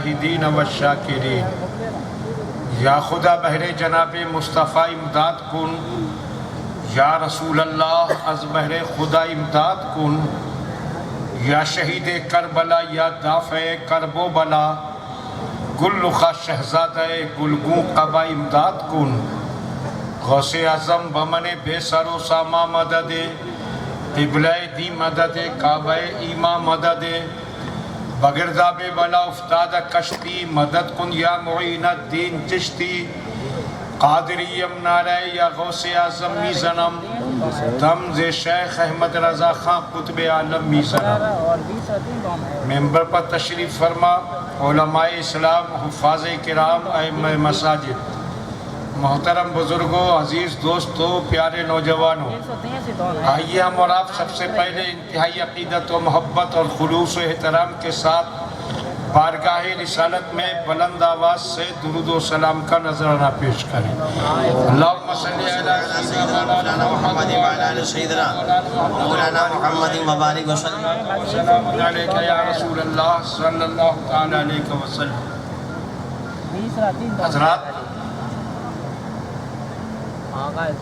الشاہدین والشاکرین۔ یا خدا بہر جناب مصطفیٰ امداد کن، یا رسول اللہ از بہر خدا امداد کن، یا شہید کربلا یا دافع کرب و بلا، گل رخا شہزادہ گلگوں قبا امداد کن۔ غوث اعظم بمن بے سر و ساما مدد، قبلہ دی مدد کعبہ ایما مدد، بگرداب بلا افتاد کشتی مدد کن یا معین الدین چشتی۔ قادری امنارے یا غوث اعظم میزنم، دمز شیخ احمد رضا خان قطب عالم میزنم۔ ممبر پر تشریف فرما علماء اسلام، حفاظ کرام، ائمہ مساجد، محترم بزرگوں، عزیز دوستوں، پیارے نوجوانوں، آئیے ہم اور آپ سب سے پہلے انتہائی عقیدت و محبت اور خلوص و احترام کے ساتھ بارگاہ رسالت میں بلند آواز سے درود و سلام کا نذرانہ پیش کریں۔ اللہم صلی علی سیدنا محمد وعلی آل سیدنا مولانا محمد مبارک وسلم السلام علیکہ یا رسول اللہ صلی اللہ تعالی علیہ وسلم۔ حضرات،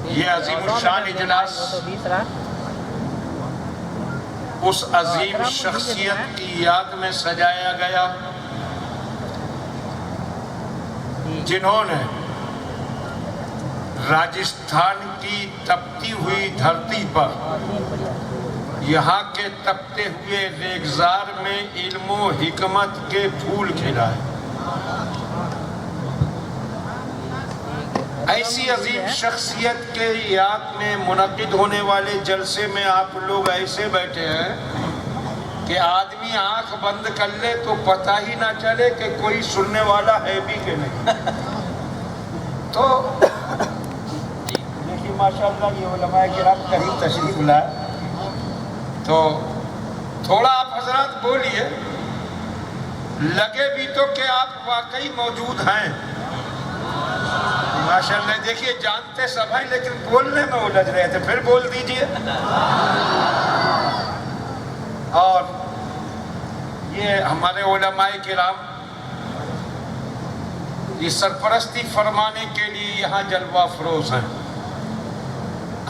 یہ عظیم الشان اجلاس اس عظیم شخصیت کی یاد میں سجایا گیا جنہوں نے راجستھان کی تپتی ہوئی دھرتی پر یہاں کے تپتے ہوئے ریگزار میں علم و حکمت کے پھول کھلائے۔ ایسی عظیم شخصیت کے یاد میں منعقد ہونے والے جلسے میں آپ لوگ ایسے بیٹھے ہیں کہ آدمی آنکھ بند کر لے تو پتہ ہی نہ چلے کہ کوئی سننے والا ہے بھی کہ نہیں۔ تو دیکھیے ماشاءاللہ یہ علماء کرام قریب تشریف لائے، تو تھوڑا آپ حضرات بولیے، لگے بھی تو کہ آپ واقعی موجود ہیں۔ ماشاءاللہ دیکھیے جانتے سب ہیں لیکن بولنے میں الجھ رہے تھے، پھر بول دیجئے۔ اور یہ ہمارے علماء کرام یہ سرپرستی فرمانے کے لیے یہاں جلوہ افروز ہیں۔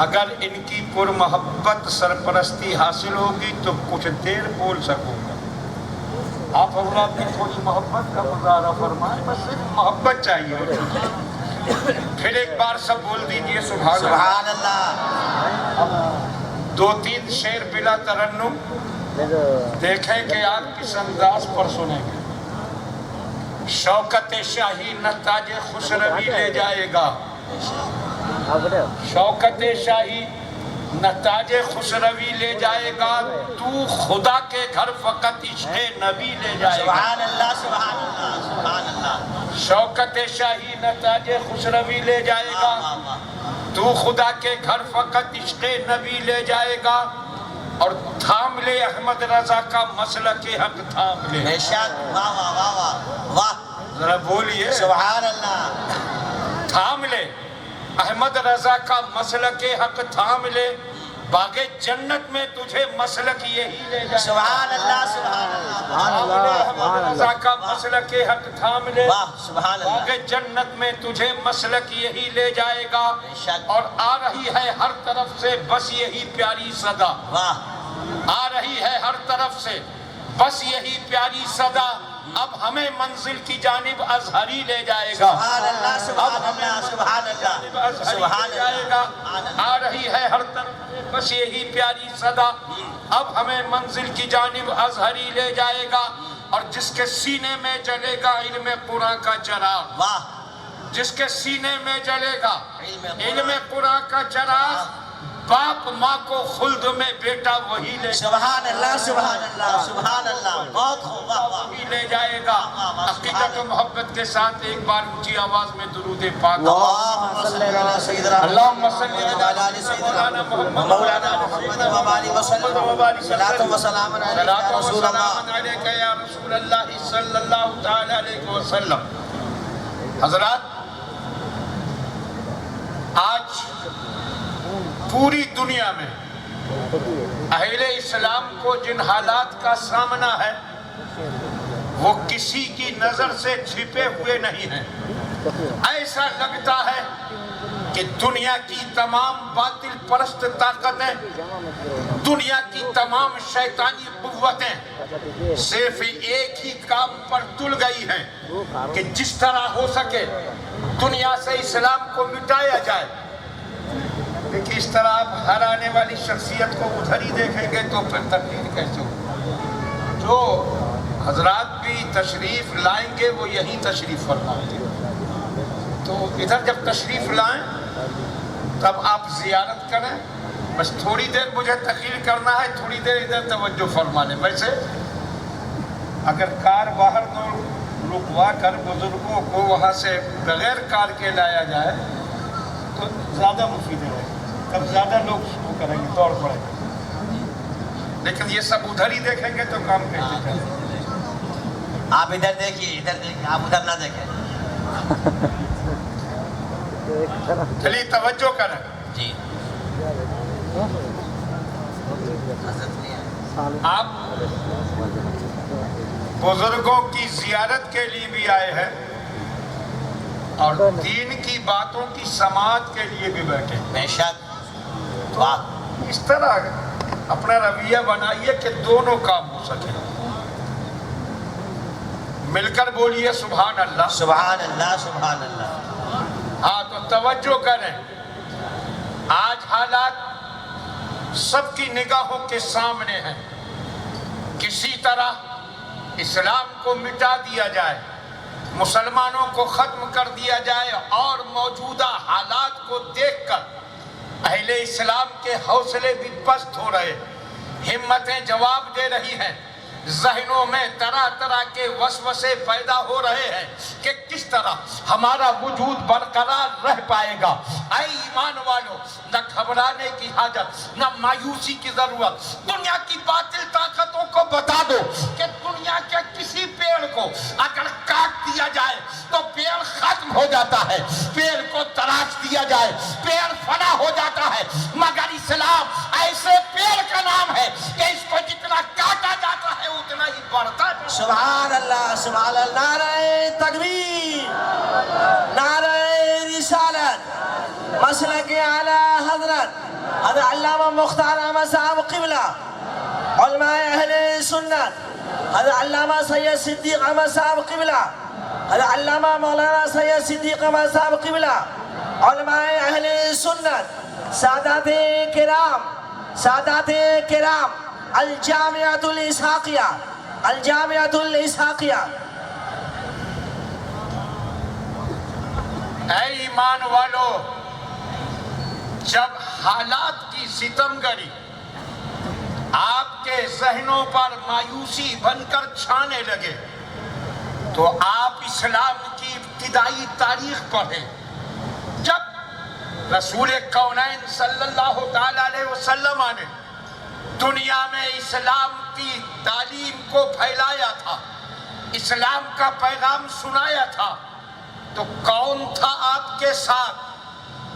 اگر ان کی پر محبت سرپرستی حاصل ہوگی تو کچھ دیر بول سکوں گا۔ آپ حضرات کی تھوڑی محبت کا مظاہرہ فرمائیں، بس صرف محبت چاہیے۔ پھر ایک بار سب بول دیجئے سبحان اللہ۔ دو تین شعر بلا ترنم دیکھیں کہ آپ کس انداز پر سنیں گے۔ شوکت شاہی نہ تاج خسروی لے جائے گا، شوکت شاہی نہ تاج خسروی لے جائے گا، تو خدا کے گھر فقط عشق نبی لے جائے گا۔ سبحان اللہ سبحان اللہ سبحان اللہ۔ شوکت شاہی نہ تاج خسروی لے جائے گا، تو خدا کے گھر فقط عشق نبی لے جائے گا، اور تھام لے احمد رضا کا مسلک حق تھام لے۔ بے شک، واہ واہ واہ واہ واہ، ذرا بولیے سبحان اللہ۔ تھام لے احمد رضا کا مسلک حق تھام لے، باغ جنت میں تجھے مسلک یہی لے جائے گا۔ سبحان اللہ سبحان اللہ۔ احمد رضا کا مسلک حق تھام لے، باغ جنت میں تجھے مسلک یہی لے جائے گا، اور آ رہی ہے ہر طرف سے بس یہی پیاری صدا، آ رہی ہے ہر طرف سے بس یہی پیاری صدا، اب ہمیں منزل کی جانب ازہری لے جائے گا۔ سبحان اللہ سبحان اللہ سبحان اللہ سبحان اللہ۔ آ رہی ہے ہر طرف سے بس یہی پیاری صدا، اب ہمیں منزل کی جانب ازہری لے جائے گا، اور جس کے سینے میں جلے گا علم قرآن کا چراغ، جس کے سینے میں جلے گا علم قرآن کا چراغ، باپ ماں کو خلد میں بیٹا وہی لے، سبحان اللہ سبحان اللہ سبحان اللہ، بہت خوب، وہی لے جائے گا۔ عقیدت و محبت کے ساتھ ایک بار اونچی آواز میں درود پاک، اللہم صلی علی سیدنا مولانا محمد وبارک وسلم، صلاۃ و سلام علیکہ یا رسول اللہ صلی اللہ تعالی علیہ وسلم۔ حضرات، آج پوری دنیا میں اہل اسلام کو جن حالات کا سامنا ہے وہ کسی کی نظر سے چھپے ہوئے نہیں ہیں. ایسا لگتا ہے کہ دنیا کی تمام باطل پرست طاقتیں، دنیا کی تمام شیطانی قوتیں صرف ایک ہی کام پر تل گئی ہیں کہ جس طرح ہو سکے دنیا سے اسلام کو مٹایا جائے. لیکن اس طرح آپ ہرانے والی شخصیت کو ادھر ہی دیکھیں گے تو پھر تقریر کیسے ہو؟ جو حضرات بھی تشریف لائیں گے وہ یہی تشریف فرمائیں گے. تو ادھر جب تشریف لائیں تب آپ زیارت کریں. بس تھوڑی دیر مجھے تقریر کرنا ہے، تھوڑی دیر ادھر توجہ فرما لیں. ویسے اگر کار باہر رکوا کر بزرگوں کو وہاں سے بغیر کار کے لایا جائے تو زیادہ مفید ہے، تب زیادہ لوگ شروع کریں گے، دوڑ پڑیں گے. لیکن یہ سب ادھر ہی دیکھیں گے تو کام کیسے چلے گا؟ آپ ادھر دیکھیے، ادھر دیکھیے، آپ ادھر نہ دیکھیں. چلیے توجہ کریں. جی آپ بزرگوں کی زیارت کے لیے بھی آئے ہیں اور دین کی باتوں کی سماعت کے لیے بھی بیٹھے. بے شک. واہ. اس طرح اپنا رویہ بنائیے کہ دونوں کام ہو سکے. مل کر بولیے سبحان اللہ. سبحان اللہ، سبحان اللہ. ہاں تو توجہ کریں. آج حالات سب کی نگاہوں کے سامنے ہیں. کسی طرح اسلام کو مٹا دیا جائے، مسلمانوں کو ختم کر دیا جائے، اور موجودہ حالات کو دیکھ کر اہل اسلام کے حوصلے بھی پست ہو رہے، ہمتیں جواب دے رہی ہیں، ذہنوں میں طرح طرح کے وسوسے پیدا ہو رہے ہیں کہ کس طرح ہمارا وجود برقرار رہ پائے گا. اے ایمان والو، نہ گھبرانے کی حاجت، نہ مایوسی کی ضرورت. دنیا کی باطل طاقتوں کو بتا دو کہ دنیا کے کسی پیڑ کو اگر کاٹ دیا جائے تو پیڑ ختم ہو جاتا ہے، پیڑ کو تراش دیا جائے پیڑ فنا ہو جاتا ہے. مگر اسلام ایسے پیڑ کا نام ہے کہ اس کو جتنا کاٹا جاتا ہے اتنا ہی بڑھتا ہے. سبحان اللہ، سبحان اللہ. نعرہ تکبیر، نعرہ رسالت، مسلک اعلی حضرت حضرت علامہ مختار احمد صاحب قبلہ، علماء اہل سنت حضرت علامہ سید صدیق احمد صاحب قبلہ، حضرت علامہ مولانا سید صدیق احمد صاحب قبلہ، علماء اہل سنت، سادات کرام، سادات کرام، الجامعۃ الاسحاقیہ، الجامعۃ الاسحاقیہ. اے ایمان والو، جب حالات کی ستمگری آپ کے ذہنوں پر مایوسی بن کر چھانے لگے تو آپ اسلام کی ابتدائی تاریخ پڑھیں. جب رسول کونین صلی اللہ تعالیٰ علیہ وسلم نے دنیا میں اسلام کی تعلیم کو پھیلایا تھا، اسلام کا پیغام سنایا تھا، تو کون تھا آپ کے ساتھ،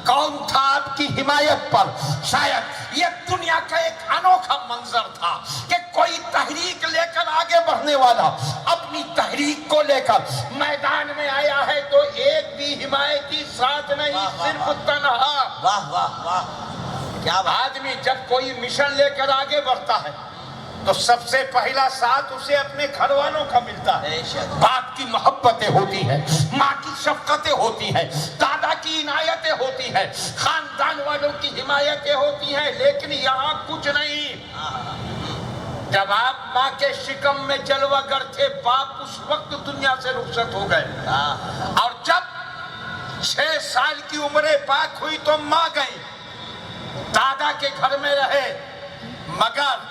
کون تھا آپ کی حمایت پر؟ شاید یہ دنیا کا ایک انوکھا منظر تھا کہ کوئی تحریک لے کر آگے بڑھنے والا اپنی تحریک کو لے کر میدان میں آیا ہے تو ایک بھی حمایتی ساتھ نہیں، صرف تنہا. واہ واہ واہ. کیا آدمی جب کوئی مشن لے کر آگے بڑھتا ہے تو سب سے پہلا ساتھ اسے اپنے گھر والوں کا ملتا ہے. باپ کی محبتیں ہوتی ہیں، ماں کی شفقتیں ہوتی ہیں، دادا کی عنایتیں ہوتی ہیں، خاندان والوں کی حمایتیں ہوتی ہیں. لیکن یہاں کچھ نہیں. جب آپ ماں کے شکم میں جلوہ گر تھے، باپ اس وقت دنیا سے رخصت ہو گئے، اور جب 6 سال کی عمر پاک ہوئی تو ماں گئی، دادا کے گھر میں رہے. مگر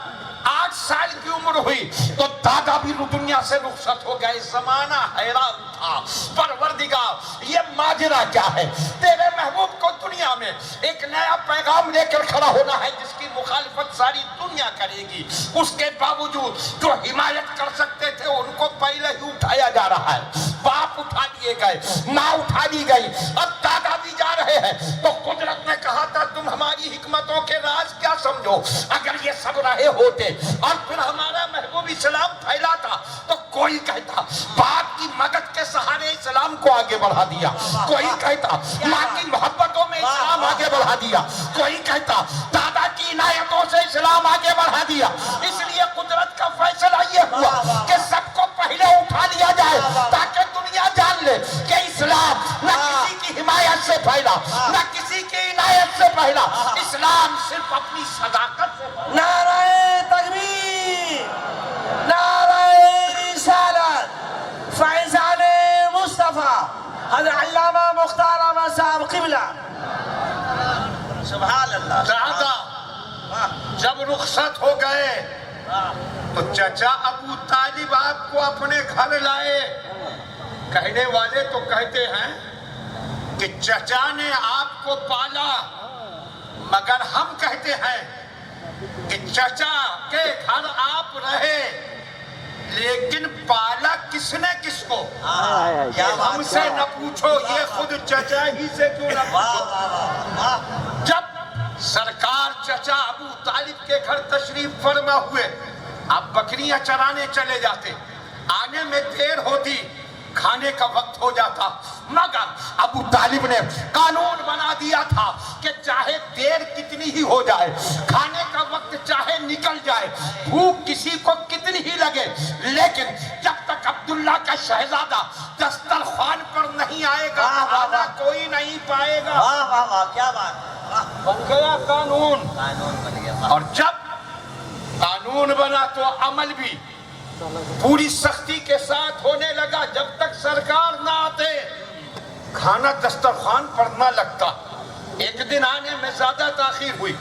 8 سال کی عمر ہوئی تو دادا بھی دنیا سے رخصت ہو گئے. زمانہ حیران تھا، پروردگار یہ ماجرا کیا ہے؟ تیرے محبوب کو دنیا میں ایک نیا پیغام لے کر کھڑا ہونا ہے جس کی مخالفت ساری دنیا کرے گی. اس کے باوجود جو حمایت کر سکتے تھے ان کو پہلے ہی اٹھایا جا رہا ہے. باپ اٹھا لیے گئے، ماں اٹھا لی گئی، اب دادا بھی جا رہے ہیں. تو قدرت نے کہا تھا تم ہماری حکمتوں کے راز کیا سمجھو؟ اگر یہ سب رہے ہوتے اور پھر ہمارا محبوب اسلام پھیلا تھا تو کوئی کہتا باپ کی مدد کے سہارے اسلام کو آگے بڑھا دیا، کوئی کہتا ماں کی محبتوں میں اسلام آگے بڑھا دیا، کوئی کہتا دادا کی عنایتوں سے اسلام آگے بڑھا دیا۔ اس لیے قدرت کا فیصلہ یہ ہوا کہ سب کو پہلے اٹھا لیا جائے تاکہ دنیا جان لے کہ اسلام نہ کسی کی حمایت سے پھیلا، نہ کسی کی عنایت سے پھیلا، اسلام صرف اپنی صداقت سے پھیلا۔ نعرہ تکبیر، نعرہ رسالت، فیضان مصطفیٰ حضرت علامہ مختار احمد صاحب قبلہ۔ سبحان اللہ۔ دادا جب رخصت ہو گئے تو چچا ابو طالب آپ کو اپنے گھر لائے۔ کہنے والے تو کہتے ہیں کہ چچا نے آپ کو پالا، مگر ہم کہتے ہیں کہ چچا کے گھر آپ رہے لیکن پالا کس نے کس کو؟ ہم سے نہ پوچھو، یہ خود چچا ہی سے کیوں نہ پوچھو۔ جب سرکار چچا ابو طالب کے گھر تشریف فرما ہوئے، آپ بکریاں چرانے چلے جاتے، آنے میں دیر ہوتی، کھانے کا وقت ہو جاتا، مگر ابو طالب نے قانون بنا دیا تھا کہ چاہے دیر کتنی ہی ہو جائے، کھانے کا وقت چاہے نکل جائے، بھوک کسی کو کتنی ہی لگے، لیکن جب تک عبداللہ کا شہزادہ دسترخوان پر نہیں آئے گا کھانا کوئی نہیں پائے گا۔ واہ واہ واہ، کیا بات، بن گیا قانون۔ قانون بن گیا۔ اور جب قانون بنا تو عمل بھی پوری سختی کے ساتھ ہونے لگا۔ جب تک سرکار نہ آتے کھانا دسترخوان پر نہ لگتا۔ ایک دن آنے میں زیادہ تاخیر ہوئی،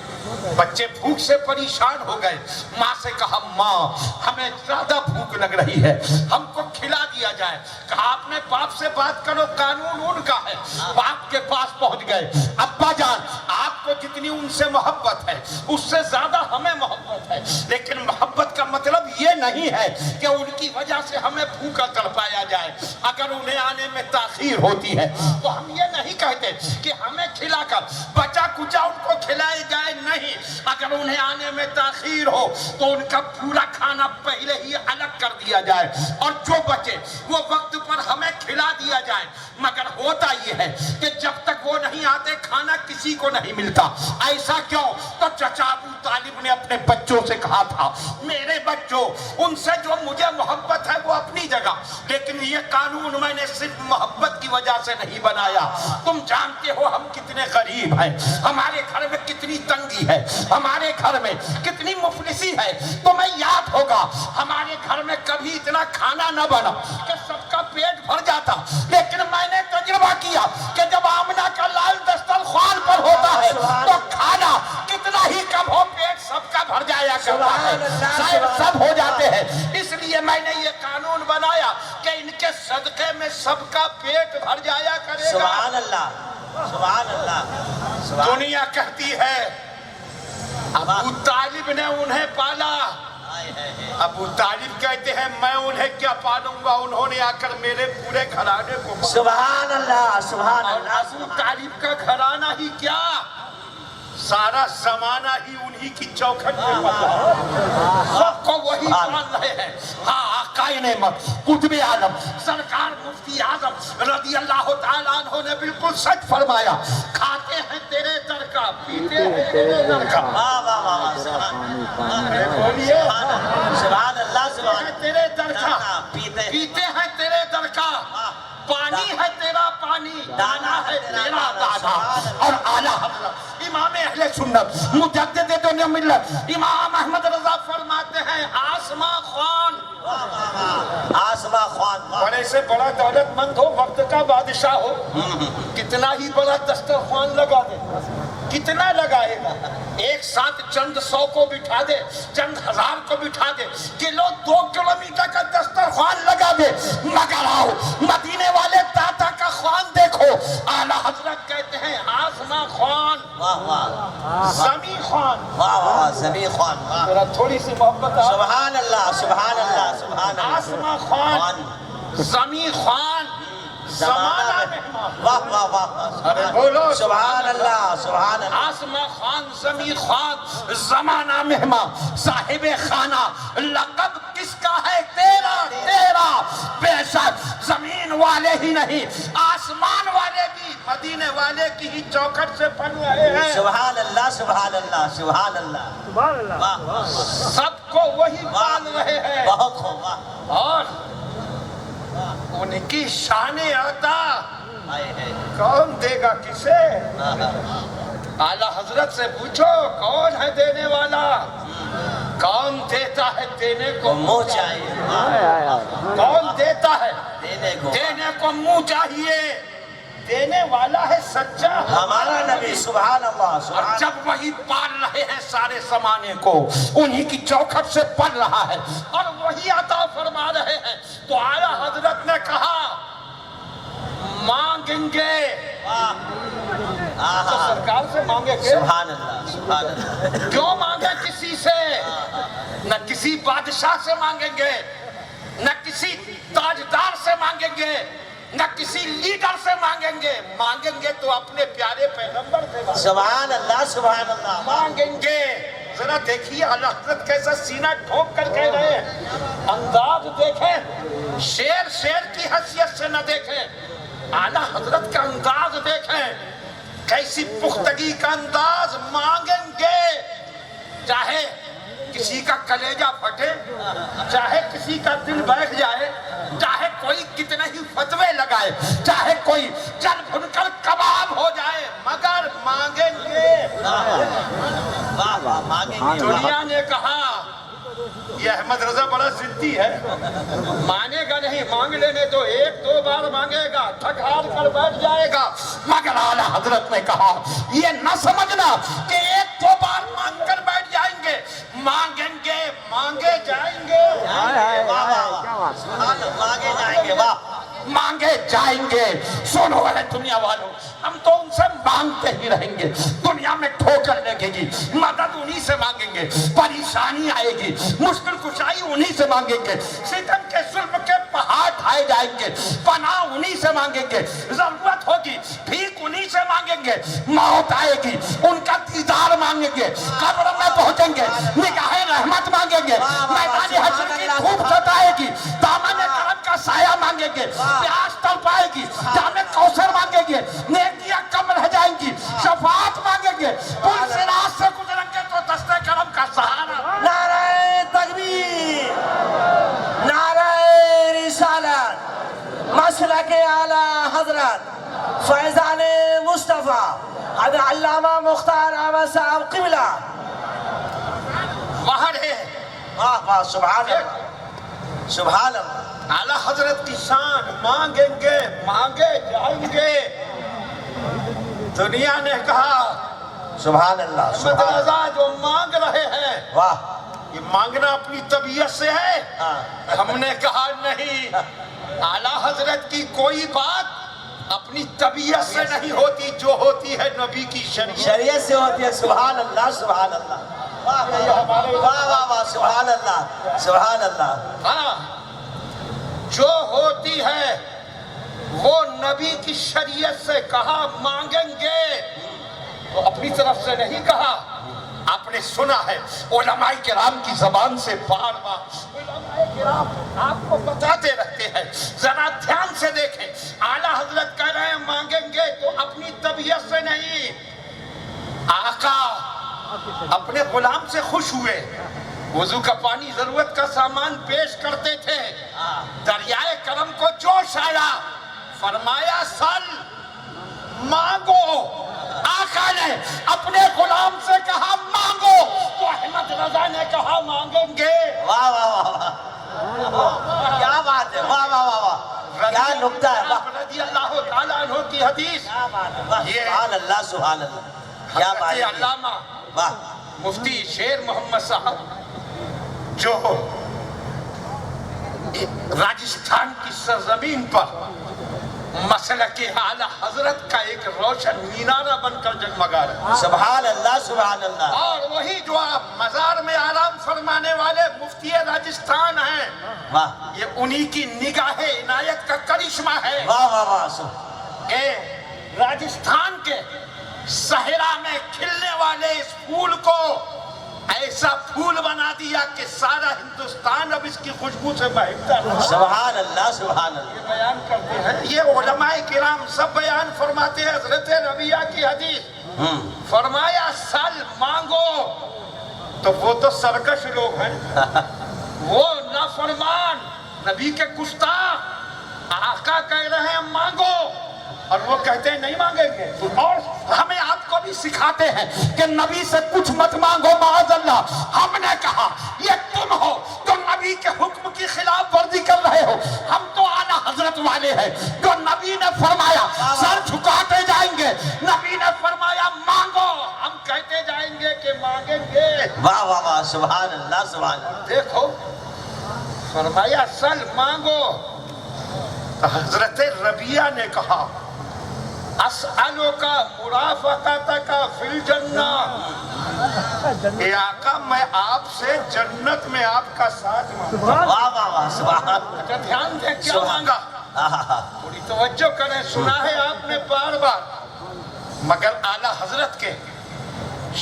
بچے بھوک سے پریشان ہو گئے، ماں سے کہا ماں ہمیں زیادہ بھوک لگ رہی ہے، ہم کو کھلا دیا جائے۔ کہا آپ نے باپ سے بات کرو، قانون ان کا ہے۔ باپ کے پاس پہنچ گئے، ابا جان آپ کو جتنی ان سے محبت ہے اس سے زیادہ ہمیں محبت ہے، لیکن محبت کا مطلب یہ نہیں ہے کہ ان کی وجہ سے ہمیں بھوکا تڑپایا جائے۔ اگر انہیں آنے میں تاخیر ہوتی ہے تو ہم یہ نہیں کہتے کہ ہمیں کھلا کر بچا کچا ان کو کھلائے جائے، نہیں، اگر انہیں آنے میں تاخیر ہو تو ان کا پورا کھانا پہلے ہی الگ کر دیا جائے اور جو بچے وہ وقت پر ہمیں کھلا دیا جائے۔ مگر ہوتا یہ ہے کہ جب تک وہ نہیں آتے کھانا کسی کو نہیں ملتا۔ ایسا کیوں؟ تو چچا ابو طالب نے اپنے بچوں سے کہا تھا میرے بچوں، ان سے جو مجھے محبت ہے وہ اپنی جگہ، لیکن یہ قانون میں نے صرف محبت کی وجہ سے نہیں بنایا۔ تم جانتے ہو ہم کتنے غریب ہیں، ہمارے گھر میں کتنی تنگی ہے، ہمارے گھر میں کتنی مفلسی ہے۔ تمہیں یاد ہوگا ہمارے گھر میں کبھی اتنا کھانا نہ بنا کہ سب کا پیٹ بھر جاتا، لیکن میں نے تجربہ کیا کہ جب آمنہ کا لال دسترخوان پر ہوتا ہے تو کھانا کتنا ہی کم ہو پیٹ سب کا بھر جایا کرتا ہے، شاید سب ہو جاتے ہیں۔ اس لیے میں نے یہ قانون بنایا کہ ان کے صدقے میں سب کا پیٹ بھر جایا کرے گا۔ سبحان اللہ، سبحان اللہ۔ دنیا کہتی ہے ابو طالب نے انہیں پالا، ابو طالب کہتے ہیں میں انہیں کیا پالوں گا، انہوں نے آ کر میرے پورے گھرانے کو پالا۔ سبحان اللہ، سبحان اور اللہ۔ ابو طالب کا گھرانہ ہی کیا، سارا زمانہ ہی انہی کی چوکھٹ میں پلا، سب کو وہی مان رہے ہیں۔ ہاں آقا نعمت قطب عالم سرکار مفتی اعظم رضی اللہ تعالیٰ عنہ نے بالکل سچ فرمایا، کھاتے ہیں تیرے در کا، پیتے ہیں تیرے در کا۔ واہ واہ واہ، بولیے سبحان اللہ، سبحان اللہ۔ تیرے در کا، پیتے ہیں تیرے در کا، پانی ہے تیرا پانی، دانا ہے تیرا دانا۔ اور اعلیٰ حضرت امام اہل سنت مجدد دنیا ملت امام احمد رضا فرماتے ہیں آسماں خوان، آسماں خوان، بڑے سے بڑا دولت مند ہو، وقت کا بادشاہ ہو، کتنا ہی بڑا دسترخوان لگا دے، کتنا لگائے گا؟ ایک ساتھ چند سو کو بٹھا دے، چند ہزار کو بٹھا دے، کلو 2 کلومیٹر کا دسترخوان لگا دے، مگر آؤ مدینے والے داتا کا خوان دیکھو، اعلیٰ حضرت کہتے ہیں آسماں خوان، واہ واہ، زمین خوان، واہ واہ، زمین خوان، ذرا تھوڑی سی محبت آ، سبحان اللہ، سبحان اللہ، سبحان اللہ۔ آسماں خوان، زمین خوان، زمانہ مہمان. واہ واہ واہ. ارے بولو سبحان اللہ سبحان اللہ. آسماں خان زمین خان زمانہ مہمان صاحب خانہ لقب کس کا ہے تیرا تیرا. بے شک زمین والے ہی نہیں آسمان والے بھی مدینے والے کی ہی چوکھٹ سے پڑھ رہے ہیں. سبحان اللہ سبحان اللہ سبحان اللہ. واہ واہ. سب کو وہی پال رہے ہیں. بہت خوب. واہ. اور ان کی شان عطا آئے ہیں. کون دے گا کسے؟ اعلیٰ حضرت سے پوچھو کون ہے دینے والا؟ کون دیتا ہے دینے کو منہ چاہیے. کون دیتا ہے دینے کو منہ چاہیے. دینے والا ہے سچا ہمارا نبی. سبحان اللہ اور سبحان. جب وہی پال رہے ہیں سارے زمانے کو انہی کی چوکھٹ سے پڑھ رہا ہے اور وہی عطا فرما رہے ہیں. تو اعلیٰ حضرت نے کہا مانگیں گے تو سرکار سے مانگیں گے. سبحان اللہ سبحان اللہ. کیوں مانگے کسی سے؟ نہ کسی بادشاہ سے مانگیں گے نہ کسی تاجدار سے مانگیں گے نہ کسی لیڈر سے مانگیں گے. مانگیں گے تو اپنے پیارے پیغمبر سے مانگیں گے. سبحان اللہ سبحان اللہ. مانگیں گے. ذرا دیکھیے اعلیٰ حضرت کیسا سینہ ٹھوک کر کہہ رہے ہیں. انداز دیکھیں شیر شیر کی حیثیت سے نہ دیکھیں. اعلیٰ حضرت کا انداز دیکھیں کیسی پختگی کا انداز. مانگیں گے چاہے کسی کا کلیجہ پھٹے چاہے کسی کا دل بیٹھ جائے چاہے کوئی کتنے ہی فتوے لگائے چاہے کوئی چل بھن کر کباب ہو جائے مگر مانگیں گے. واہ واہ. مانگیں گے. دنیا نے کہا یہ احمد رضا بڑا ضدی ہے مانے گا نہیں. مانگ لینے تو ایک دو بار مانگے گا تھک ہار کر بیٹھ جائے گا. مگر اعلیٰ حضرت نے کہا یہ نہ سمجھنا کہ ایک دو بار مانگ کر بیٹھ جائیں گے. مانگیں گے مانگے جائیں گے. واہ واہ. سبحان اللہ. مانگے جائیں گے. واہ. مانگے جائیں گے. سنو والے دنیا والوں ہم تو ان سے مانگتے ہی رہیں گے. دنیا میں ٹھوکر لگے گی مدد انہی سے مانگیں گے. پریشانی آئے گی مشکل کشائی انہی سے مانگیں گے. ستم کے ظلم کے پہاڑ ٹھائے جائیں گے پناہ انہی سے مانگیں گے. ضرورت ہوگی بھیک انہی سے مانگیں گے. موت آئے گی ان کا دیدار مانگیں گے. قبر میں پہنچیں گے نگاہ رحمت مانگیں گے. میدان حشر کی دھوپ ستائے گی دامن کرم کا سایہ مانگیں گے. پیاس تڑپائے گی جام کوثر مانگیں گے. نیکیاں کم رہ جائیں گی شفاعت مانگیں گے. پل صراط سے گزریں گے تو دستے کرم کا سہارا. نعرہ تکبیر. نعرہ رسالت. مسلک اعلیٰ حضرت فیضان مصطفیٰ حضرت علامہ مختار احمد صاحب قبلہ. باہر ہے. واہ واہ. سبحان اللہ سبحان اللہ. اعلیٰ حضرت کی شان. مانگیں گے مانگے جائیں گے. دنیا نے کہا سبحان اللہ احمد سبحان اللہ. رضا جو مانگ رہے ہیں واہ. یہ مانگنا اپنی طبیعت سے ہے. ہم نے کہا نہیں. اعلیٰ حضرت کی کوئی بات اپنی طبیعت سے نہیں ہوتی جو ہوتی ہے نبی کی شریعت. شریعت سے ہوتی ہے. سبحان اللہ سبحان اللہ. واہ واہ واہ واہ. سبحان اللہ سبحان اللہ. ہاں جو ہوتی ہے وہ نبی کی شریعت سے. کہا مانگیں گے تو اپنی طرف سے نہیں کہا. آپ نے سنا ہے علماء کرام کی زبان سے بار بار علماء کرام آپ کو بتاتے رہتے ہیں. ذرا دھیان سے دیکھیں. اعلیٰ حضرت کہہ رہے ہیں مانگیں گے تو اپنی طبیعت سے نہیں. آقا اپنے غلام سے خوش ہوئے. وضو کا پانی ضرورت کا سامان پیش کرتے تھے. دریائے کرم کو جوش آیا. فرمایا سل مانگو. آقا نے اپنے غلام سے کہا مانگو تو احمد رضا نے کہا مانگیں گے. واہ واہ واہ. کیا بات ہے. واہ واہ واہ واہ. کیا نکتہ ہے. واہ. رضی اللہ تعالیٰ عنہ کی حدیث. سبحان اللہ سبحان اللہ. کیا بات حضرت ہے. علامہ واہ. مفتی شیر محمد صاحب جو راجستھان کی سرزمین پر مسلک اعلی حضرت کا ایک روشن مینارہ بن کر جگمگا رہا ہے۔ سبحان اللہ سبحان اللہ۔ اور وہی جو آپ مزار میں آرام فرمانے والے مفتی راجستھان ہیں، واہ یہ انہی کی نگاہ عنایت کا کرشمہ ہے واہ واہ واہ۔ کہ راجستھان کے صحرا میں کھلنے والے اس پھول کو ایسا پھول بنا دیا کہ سارا ہندوستان اب اس کی خوشبو سے مہکتا ہے۔ سبحان اللہ سبحان اللہ۔ یہ بیان کرتے ہیں، یہ علماء کرام سب بیان فرماتے ہیں۔ حضرت ربیعہ کی حدیث فرمایا سل مانگو، تو وہ تو سرکش لوگ ہیں، وہ نافرمان نبی کے گستاخ، آقا کہہ رہے ہیں مانگو اور وہ کہتے ہیں نہیں مانگیں گے۔ اور ہمیں آپ کو بھی سکھاتے ہیں کہ نبی سے کچھ مت مانگو معاذ اللہ۔ ہم نے کہا یہ تم ہو جو نبی کے حکم کی خلاف ورزی کر رہے ہو، ہم تو اعلیٰ حضرت والے ہیں جو نبی نے فرمایا سر جھکاتے جائیں گے، نبی نے فرمایا مانگو، ہم کہتے جائیں گے کہ مانگیں گے۔ واہ واہ واہ سبحان اللہ سبحان اللہ۔ دیکھو فرمایا سل مانگو، حضرت ربیعہ نے کہا اسألوک مرافقتک فی الجنہ، اے آقا میں آپ سے جنت میں آپ کا ساتھ مانگا۔ واہ واہ واہ سبحان اللہ۔ اچھا دھیان دے کیا مانگا، تھوڑی توجہ کریں، سنا ہے آپ نے بار بار، مگر اعلیٰ حضرت کے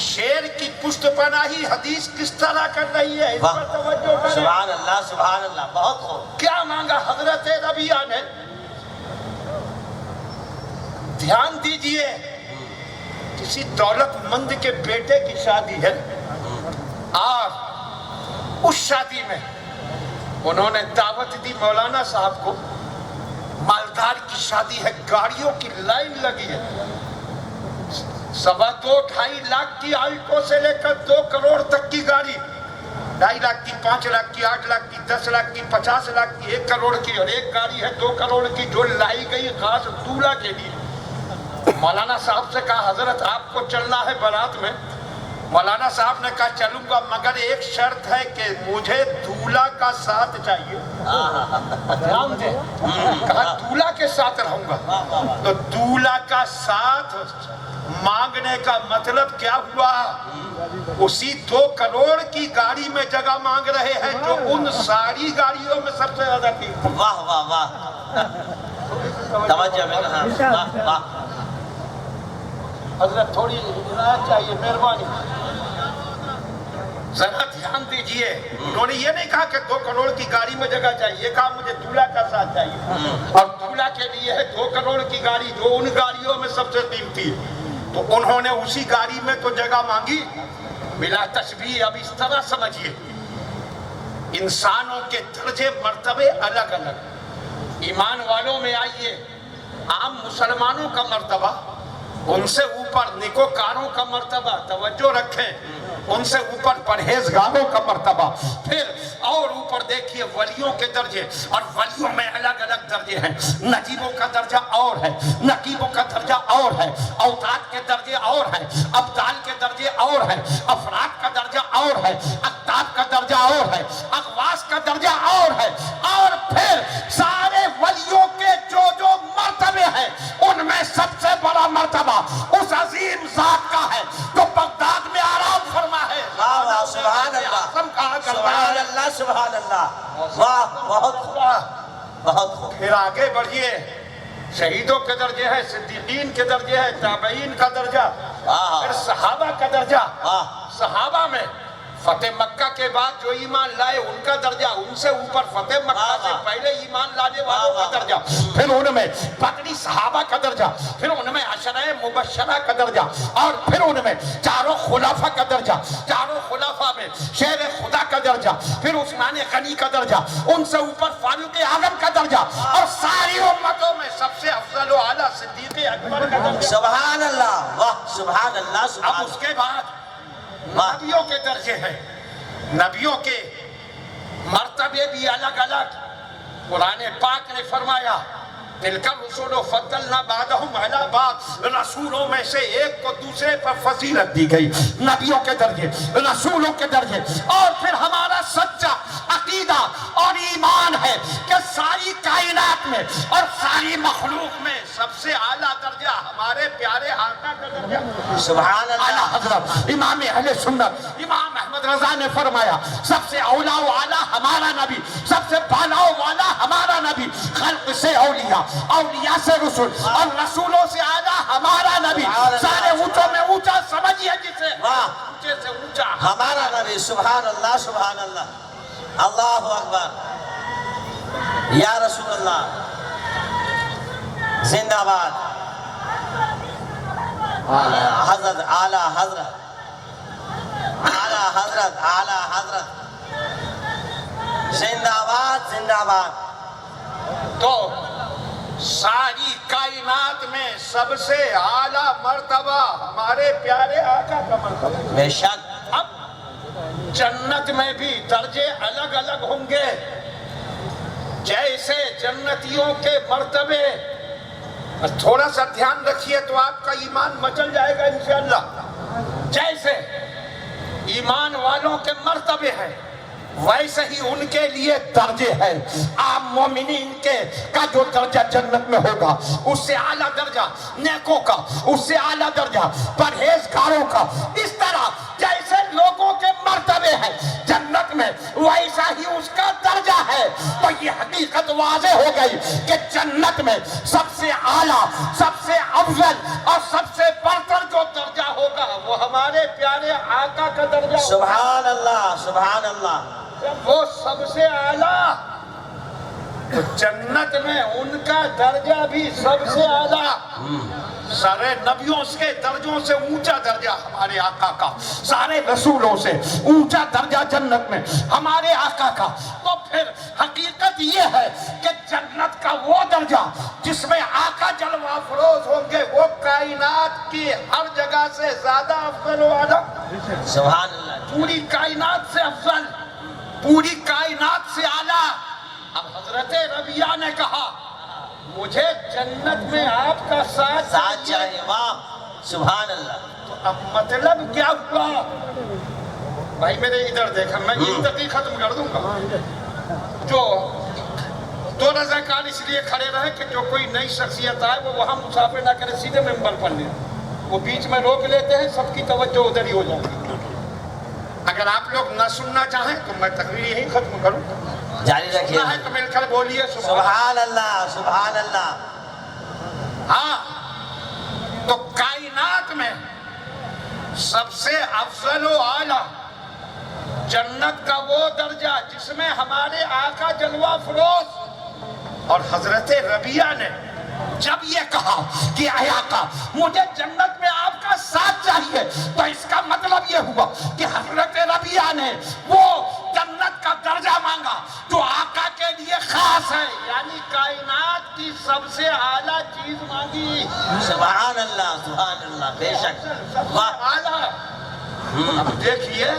شیر کی پشت پناہی حدیث کس طرح کر رہی ہے، اس پر توجہ کریں۔ سبحان اللہ سبحان اللہ، بہت خوب۔ کیا مانگا حضرت ربیعہ نے؟ دھیان دیجئے، کسی دولت مند کے بیٹے کی شادی ہے اور اس شادی میں انہوں نے دعوت دی مولانا صاحب کو، مالدار کی شادی ہے، گاڑیوں کی لائن لگی ہے، 2.5 لاکھ کی آلٹو سے لے کر 2 کروڑ تک کی گاڑی، 2.5 لاکھ کی، 5 لاکھ کی، 8 لاکھ کی، 10 لاکھ کی، 50 لاکھ کی، 1 کروڑ کی، اور ایک گاڑی ہے 2 کروڑ کی جو لائی گئی خاص دولہا کے لیے۔ مولانا صاحب سے کہا حضرت آپ کو چلنا ہے بارات میں؟ مولانا صاحب نے کہا چلوں گا مگر ایک شرط ہے کہ مجھے دولہا کا ساتھ چاہیے۔ دھیان دے، کہا دولہا کے ساتھ رہوں گا۔ تو دولہا کا ساتھ مانگنے کا مطلب کیا ہوا؟ اسی 2 کروڑ کی گاڑی میں جگہ مانگ رہے ہیں جو ان ساری گاڑیوں میں سب سے زیادہ تھی۔ واہ واہ واہ، توجہ میں کہا واہ واہ۔ حضرت تھوڑی عنایت چاہیے، مہربانی ذرا دھیان دیجئے۔ انہوں نے یہ نہیں کہا کہ 2 کروڑ کی گاڑی میں جگہ چاہیے، کہا مجھے دولہا کا ساتھ چاہیے، اور دولہا کے لیے ہے 2 کروڑ کی گاڑی جو ان گاڑیوں میں سب سے قیمتی ہے۔ تو انہوں نے اسی گاڑی میں تو جگہ مانگی۔ بلا تشبیہ اب اس طرح سمجھیے، انسانوں کے درجے مرتبے الگ الگ، ایمان والوں میں آئیے، عام مسلمانوں کا مرتبہ، ان سے اوپر نیکوکاروں کا مرتبہ، توجہ رکھیں، ان سے اوپر پرہیزگاروں کا مرتبہ، پھر اور اوپر دیکھیے ولیوں کے درجے، اور ولیوں میں الگ الگ درجے ہیں، نجیبوں کا درجہ اور ہے، نقیبوں کا درجہ اور ہے، اوتاد کے درجے اور ہیں، ابدال کے درجے اور ہیں، افراد کا درجہ اور ہے، اقطاب کا درجہ اور ہے، اغواس کا درجہ اور ہے، اور پھر سارے ولیوں کے جو مرتبے ہیں ان میں سب سے بڑا مرتبہ اس عظیم ذات کا ہے جو بغداد میں آرام فرما ہے۔ واہ واہ سبحان اللہ سبحان اللہ سبحان اللہ، واہ بہت خوب بہت خوب۔ پھر آگے بڑھیے، شہیدوں کے درجے ہے، صدیقین کے درجے ہے، تابعین کا درجہ، پھر صحابہ کا درجہ، صحابہ میں فتح مکہ کے بعد جو ایمان لائے ان کا درجہ، ان سے اوپر فتح مکہ سے پہلے ایمان لانے والوں کا درجہ، پھر ان میں بدری صحابہ کا درجہ، پھر ان میں عشرہ مبشرہ کا درجہ، اور پھر ان میں چاروں خلافہ کا درجہ، چاروں خلافہ میں شیر خدا کا درجہ، پھر عثمان غنی کا درجہ، ان سے اوپر فاروق اعظم کا درجہ، اور ساری امتوں میں سب سے افضل و اعلیٰ صدیق اکبر کا درجہ۔ سبحان اللہ، واہ سبحان اللہ سبحان اب اللہ۔ اس کے بعد نبیوں کے درجے ہیں، نبیوں کے مرتبے بھی الگ الگ۔ قرآن پاک نے فرمایا تلک الرسل فضلنا بعضهم علی بعض، رسولوں میں سے ایک کو دوسرے پر فضیلت دی گئی، نبیوں کے درجے، رسولوں کے درجے، اور پھر ہمارا سچا عقیدہ اور ایمان ہے کہ ساری کائنات میں اور ساری مخلوق میں سب سے اعلیٰ درجہ ہمارے پیارے آقا کا درجہ سبحان اللہ اعلیٰ حضرت امام اہل سنت امام احمد رضا نے فرمایا سب سے اولیٰ و اعلیٰ ہمارا نبی، سب سے بالا و والا ہمارا نبی، خلق سے اولیاء، اولیاء سے رسول اور رسولوں سے اعلیٰ ہمارا نبی، سارے اونچوں میں اونچا سمجھیے جسے اونچے سے اونچا ہمارا نبی۔ سبحان اللہ سبحان اللہ، اللہ اکبر، یا رسول اللہ زندہ باد، حضرت اعلی حضرت اعلی حضرت اعلی حضرت زندہ باد زندہ باد۔ تو ساری کائنات میں سب سے اعلیٰ مرتبہ ہمارے پیارے آقا کا مرتبہ۔ بے شک اب جنت میں بھی درجے الگ الگ ہوں گے، جیسے جنتیوں کے مرتبے، تھوڑا سا دھیان رکھیے تو آپ کا ایمان مچل جائے گا انشاءاللہ۔ جیسے ایمان والوں کے مرتبے ہیں ویسے ہی ان کے لیے درجے ہیں۔ عام مومنین کا جو درجہ جنت میں ہوگا اس سے اعلیٰ درجہ نیکوں کا، اس سے اعلیٰ درجہ پرہیزگاروں کا، اس طرح جیسے لوگوں کے مرتبے ہیں جنت میں ویسا ہی اس کا درجہ ہے۔ تو یہ حقیقت واضح ہو گئی کہ جنت میں سب سے اعلیٰ، سب سے افضل اور سب سے برتر جو درجہ ہوگا وہ ہمارے پیارے آقا کا درجہ ہوگا۔ سبحان اللہ سبحان اللہ۔ وہ سب سے اعلیٰ، تو جنت میں ان کا درجہ بھی سب سے اعلیٰ، سارے نبیوں کے درجوں سے اونچا درجہ ہمارے آقا کا، سارے رسولوں سے اونچا درجہ جنت میں ہمارے آقا کا۔ تو پھر حقیقت یہ ہے کہ جنت کا وہ درجہ جس میں آقا جلوہ افروز ہوں گے وہ کائنات کی ہر جگہ سے زیادہ افضل و اعلیٰ، سبحان اللہ۔ پوری کائنات سے افضل، پوری کائنات سے اعلیٰ۔ اب حضرت ربیہ نے کہا مجھے جنت میں آپ کا ساتھ چاہیے، واہ سبحان اللہ۔ تو اب مطلب کیا ہوا؟ بھائی میرے ادھر دیکھا، میں یہ تقریر ختم کر دوں گا۔ جو دو رضاکار اس لیے کھڑے رہے کہ جو کوئی نئی شخصیت آئے وہ وہاں مسافر نہ کرے، سیدھے ممبر پر لے، وہ بیچ میں روک لیتے ہیں، سب کی توجہ ادھر ہی ہو جاتی ہے۔ اگر آپ لوگ نہ سننا چاہیں تو میں تقریر یہی ختم کروں، جاری رکھیے، سننا ہے تو مل کر بولیے سبحان اللہ سبحان اللہ۔ ہاں، تو کائنات میں سب سے افضل و اعلیٰ جنت کا وہ درجہ جس میں ہمارے آقا جلوہ افروز اور حضرت ربیہ نے جب یہ کہا کہ اے آقا مجھے جنت میں آپ کا ساتھ چاہیے، تو اس کا مطلب یہ ہوا کہ حضرت ربیہ نے وہ جنت کا درجہ مانگا جو آقا کے لیے خاص ہے، یعنی کائنات کی سب سے اعلیٰ چیز مانگی۔ سبحان اللہ سبحان اللہ، بے شک واہ اعلیٰ۔ اب دیکھیے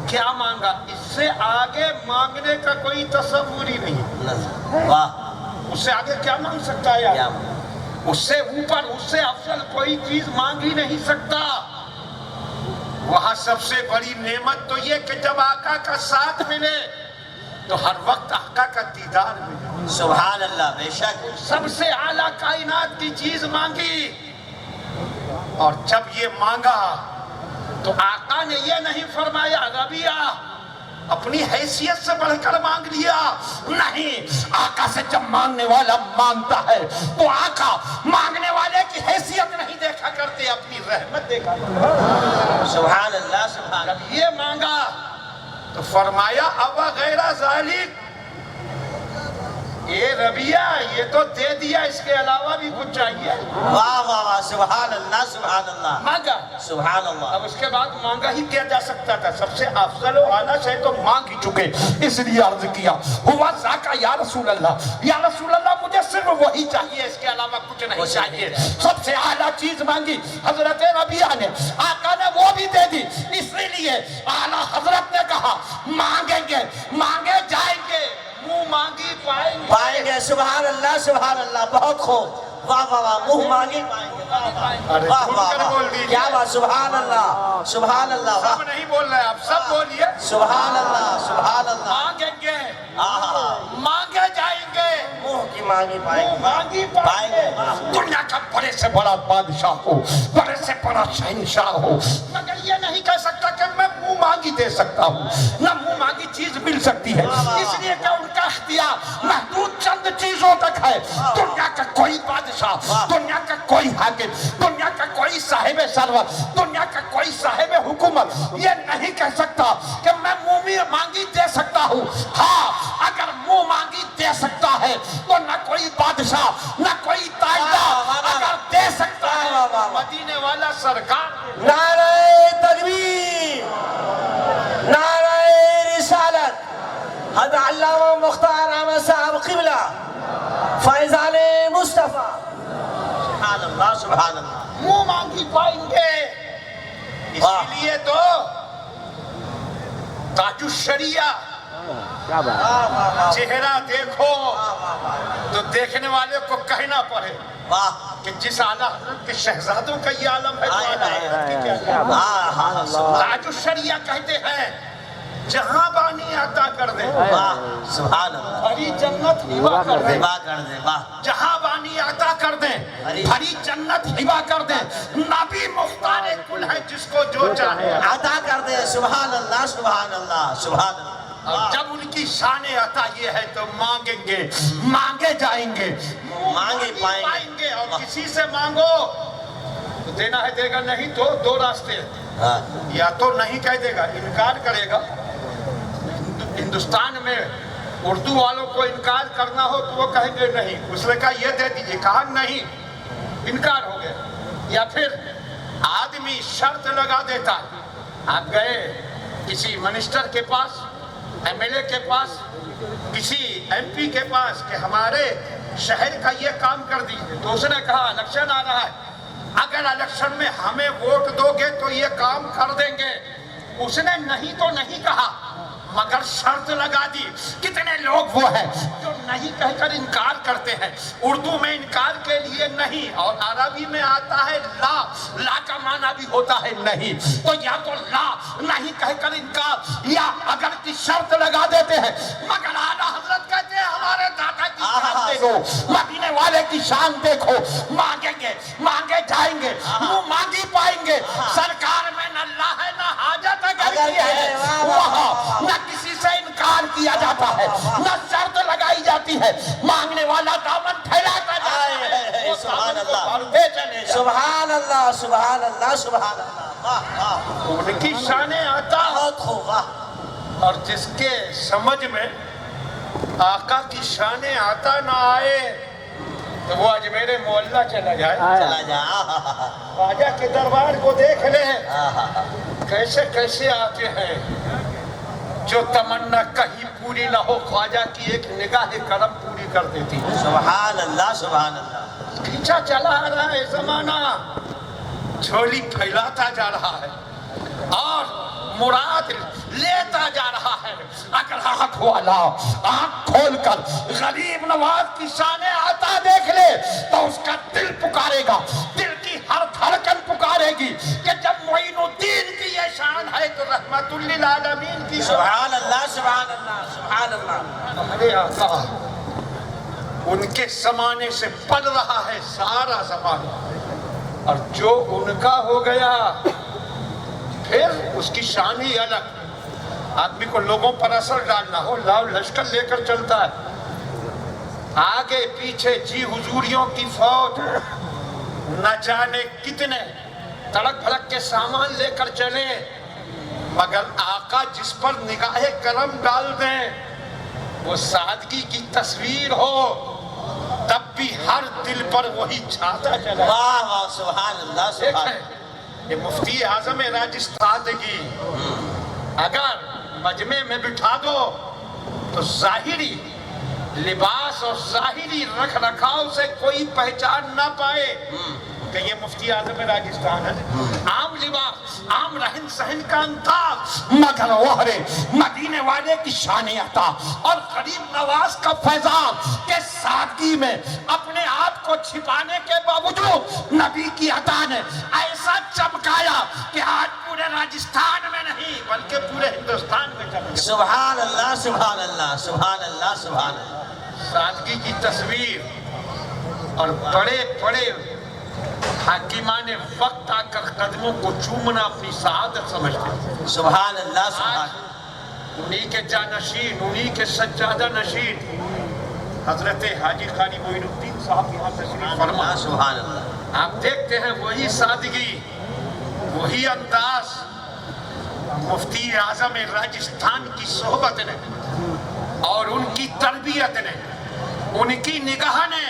کیا مانگا، اس سے آگے مانگنے کا کوئی تصور ہی نہیں۔ واہ، اس سے آگے کیا مانگ سکتا ہے کیا اس سے اوپر، اس سے افضل کوئی چیز مانگ ہی نہیں سکتا۔ وہاں سب سے بڑی نعمت تو یہ کہ جب آقا کا ساتھ ملے تو ہر وقت آقا کا دیدار ملے۔ سبحان اللہ، بے شک سب سے اعلیٰ کائنات کی چیز مانگی، اور جب یہ مانگا تو آقا نے یہ نہیں فرمایا ربیہ اپنی حیثیت سے بڑھ کر مانگ لیا، نہیں، آقا سے جب مانگنے والا مانگتا ہے تو آقا مانگنے والے کی حیثیت نہیں دیکھا کرتے، اپنی رحمت دیکھا کرتے۔ سبحان اللہ سبحان اللہ۔ جب یہ مانگا تو فرمایا ابا غیر ذالک، اے ربیہ یہ تو دے دیا، اس کے علاوہ بھی کچھ چاہیے؟ واہ واہ واہ، سبحان اللہ سبحان اللہ، مانگا، سبحان اللہ۔ اب اس کے بعد مانگا ہی کیا جا سکتا تھا، سب سے افضل و اعلیٰ سے تو مانگ ہی چکے، اس لیے عرض کیا ہوا ذاکا یا رسول اللہ، یا رسول اللہ مجھے صرف وہی چاہیے، اس کے علاوہ کچھ نہیں چاہیے۔ سب سے اعلیٰ چیز مانگی حضرت ربیہ نے، آقا نے وہ بھی دے دی، اس لیے اعلیٰ حضرت نے کہا مانگیں گے، مانگے جائیں گے، منہ مانگی پائیں گے۔ سبحان اللہ سبحان اللہ، بہت خوب، واہ واہ واہ، منہ مانگے پائیں گے، ارے واہ کھل واہ کر بول واہ، دیجیے، کیا بات، سبحان اللہ سبحان اللہ، واہ سب نہیں بول رہے، آپ سب بولیے، سبحان اللہ سبحان اللہ، مانگیں گے، آہا، مانگے جائیں گے، منہ کی مانگی پائیں گے، مانگی پائیں گے، دنیا کا بڑے سے بڑا بادشاہ ہو، بڑے سے بڑا شہنشاہ ہو، مگر یہ نہیں کہہ سکتا کہ میں منہ مانگی دے سکتا ہوں، نہ منہ مانگی چیز مل سکتی ہے، اس لیے کہ ان کا اختیار محدود چند چیزوں تک ہے۔ دنیا کا کوئی بادشاہ، دنیا کا کوئی حاکم، دنیا کا کوئی صاحب ثروت، دنیا کا کوئی صاحب حکومت یہ نہیں کہہ سکتا کہ میں منہ مانگی دے سکتا ہوں۔ ہاں، اگر منہ مانگی دے سکتا ہے تو نہ کوئی بادشاہ نہ کوئی تاجدار اگر دے سکتا ہے، مدینے والا سرکار نعرہ تکبیر، نعرہ رسالت، حضرت علامہ مختار احمد صاحب قبلہ، فیضان مصطفیٰ، سبحان اللہ سبحان اللہ، منہ مانگی پائیں گے۔ اسی لیے تو تاج الشریعہ چہرہ دیکھو تو دیکھنے والے کو کہنا پڑے واہ، کہ جس اعلیٰ حضرت کے شہزادوں کا یہ عالم ہے تو آئے اعلیٰ آئے حضرت کی کیا آئے، کیا ہاں تاج الشریعہ کہتے ہیں جہاں بانی عطا کر دے، واہ، سبحان اللہ، بھری جنت ہبا کر دے، ہبا کر دے، واہ، جہاں بانی عطا کر دیں، بھری جنت ہبا کر دیں، نبی مختار کل ہے جس کو جو چاہے عطا کر دے، سبحان اللہ سبحان اللہ سبحان اللہ، اور جب ان کی شان عطا یہ ہے تو مانگیں گے، مانگے جائیں گے، مانگے پائیں گے، اور کسی سے مانگو تو دینا ہے دے گا، نہیں تو دو راستے ہیں، ہاں، یا تو نہیں کہہ دے گا، انکار کرے گا۔ ہندوستان میں اردو والوں کو انکار کرنا ہو تو وہ کہیں گے نہیں، اس نے کہا یہ دے دیجئے، کہا نہیں، انکار ہو گیا۔ یا پھر آدمی شرط لگا دیتا ہے، آپ گئے کسی منسٹر کے پاس، ایم ایل اے کے پاس، کسی ایم پی کے پاس کہ ہمارے شہر کا یہ کام کر دیجئے، تو اس نے کہا الیکشن آ رہا ہے، اگر الیکشن میں ہمیں ووٹ دو گے تو یہ کام کر دیں گے۔ اس نے نہیں تو نہیں کہا مگر شرط لگا دی۔ کتنے لوگ وہ ہیں جو نہیں کہہ کر انکار کرتے ہیں۔ اردو میں انکار کے لیے نہیں، اور عربی میں آتا ہے لا، لا کا معنی بھی ہوتا ہے نہیں، تو یا تو لا نہیں کہہ کر انکار، یا اگر کی شرط لگا دیتے ہیں، مگر اعلیٰ حضرت کہتے ہیں ہمارے دادا کی شان دیکھو، مدینے والے کی شان دیکھو، مانگیں گے، مانگے جائیں گے، منہ مانگی پائیں گے۔ سرکار میں نہ لا ہے نہ حاجت اگر کی ہے، وہاں نہ کسی سے انکار کیا جاتا ہے، نہ شرط لگائی جاتی ہے، مانگنے والا دامن پھیلاتا جاتا ہے، وہ سبحان دامن کو اللہ، بڑھتے چلے جاتے ہیں۔ سبحان اللہ سبحان اللہ سبحان اللہ، واہ واہ، ان کی شانیں آتا بہت خوب، واہ، اور جس کے سمجھ میں آقا کی شانیں آتا نہ آئے تو وہ اجمیر معلیٰ چلا جائے، چلا جا، خواجہ کے دربار کو دیکھ لے کیسے کیسے آتے ہیں، جو تمنا کہیں پوری نہ ہو خواجہ کی ایک نگاہ کرم پوری کر دیتی ہے۔ سبحان اللہ سبحان اللہ، کھینچا چلا آ رہا ہے زمانہ، جھولی پھیلاتا جا رہا ہے اور مراد لیتا جا رہا ہے۔ اگر آنکھ والا آنکھ کھول کر غریب نواز کی شان عطا دیکھ لے تو اس کا دل پکارے گا، دل کی ہر دھڑکن پکارے گی کہ جب معین الدین کی یہ شان ہے تو رحمت للعالمین کی سبحان اللہ سبحان اللہ سبحان اللہ، ہمارے آقا ان کے زمانے سے پل رہا ہے سارا زمانہ، اور جو ان کا ہو گیا پھر اس کی شان ہی الگ۔ آدمی کو لوگوں پر اثر ڈالنا ہو، لاؤ لشکر لے کر چلتا ہے، آگے پیچھے جی حضوریوں کی فوج، نہ جانے کتنے تڑک بھڑک کے سامان لے کر چلے، مگر آقا جس پر نگاہ کرم ڈال دیں وہ سادگی کی تصویر ہو، تب بھی ہر دل پر وہی چھاتا چلا۔ واہ واہ، سبحان اللہ سبحان اللہ، دیکھیں یہ مفتی اعظم راجستھان کی اگر مجمع میں بٹھا دو تو ظاہری لباس اور ظاہری رکھ رکھاؤ سے کوئی پہچان نہ پائے کہ یہ مفتی اعظم راجستھان ہے، عام لباس، عام رہن سہن کا انداز، مگر وہرے مدینے والے کی شان عطا اور غریب نواز کا فیضان کے سادگی میں اپنے آپ کو کو چھپانے کے باوجود نبی کی عطا نے ایسا چمکایا کہ آج پورے راجستھان میں نہیں بلکہ پورے ہندوستان میں چمکا. سبحان اللہ سبحان اللہ سبحان اللہ سبحان اللہ. سادگی کی تصویر اور بڑے بڑے حاکمان وقت آ کر قدموں کو چومنا اپنی سعادت سمجھتے ہیں. سبحان اللہ سبحان اللہ. انہی کے جانشین انہی کے سجادہ نشین حضرت حاجی قاری معین الدین صاحب یہاں تشریف فرما. سبحان اللہ. آپ دیکھتے ہیں وہی سادگی وہی انداز مفتی اعظم راجستھان کی صحبت نے اور ان کی تربیت نے ان کی نگاہ نے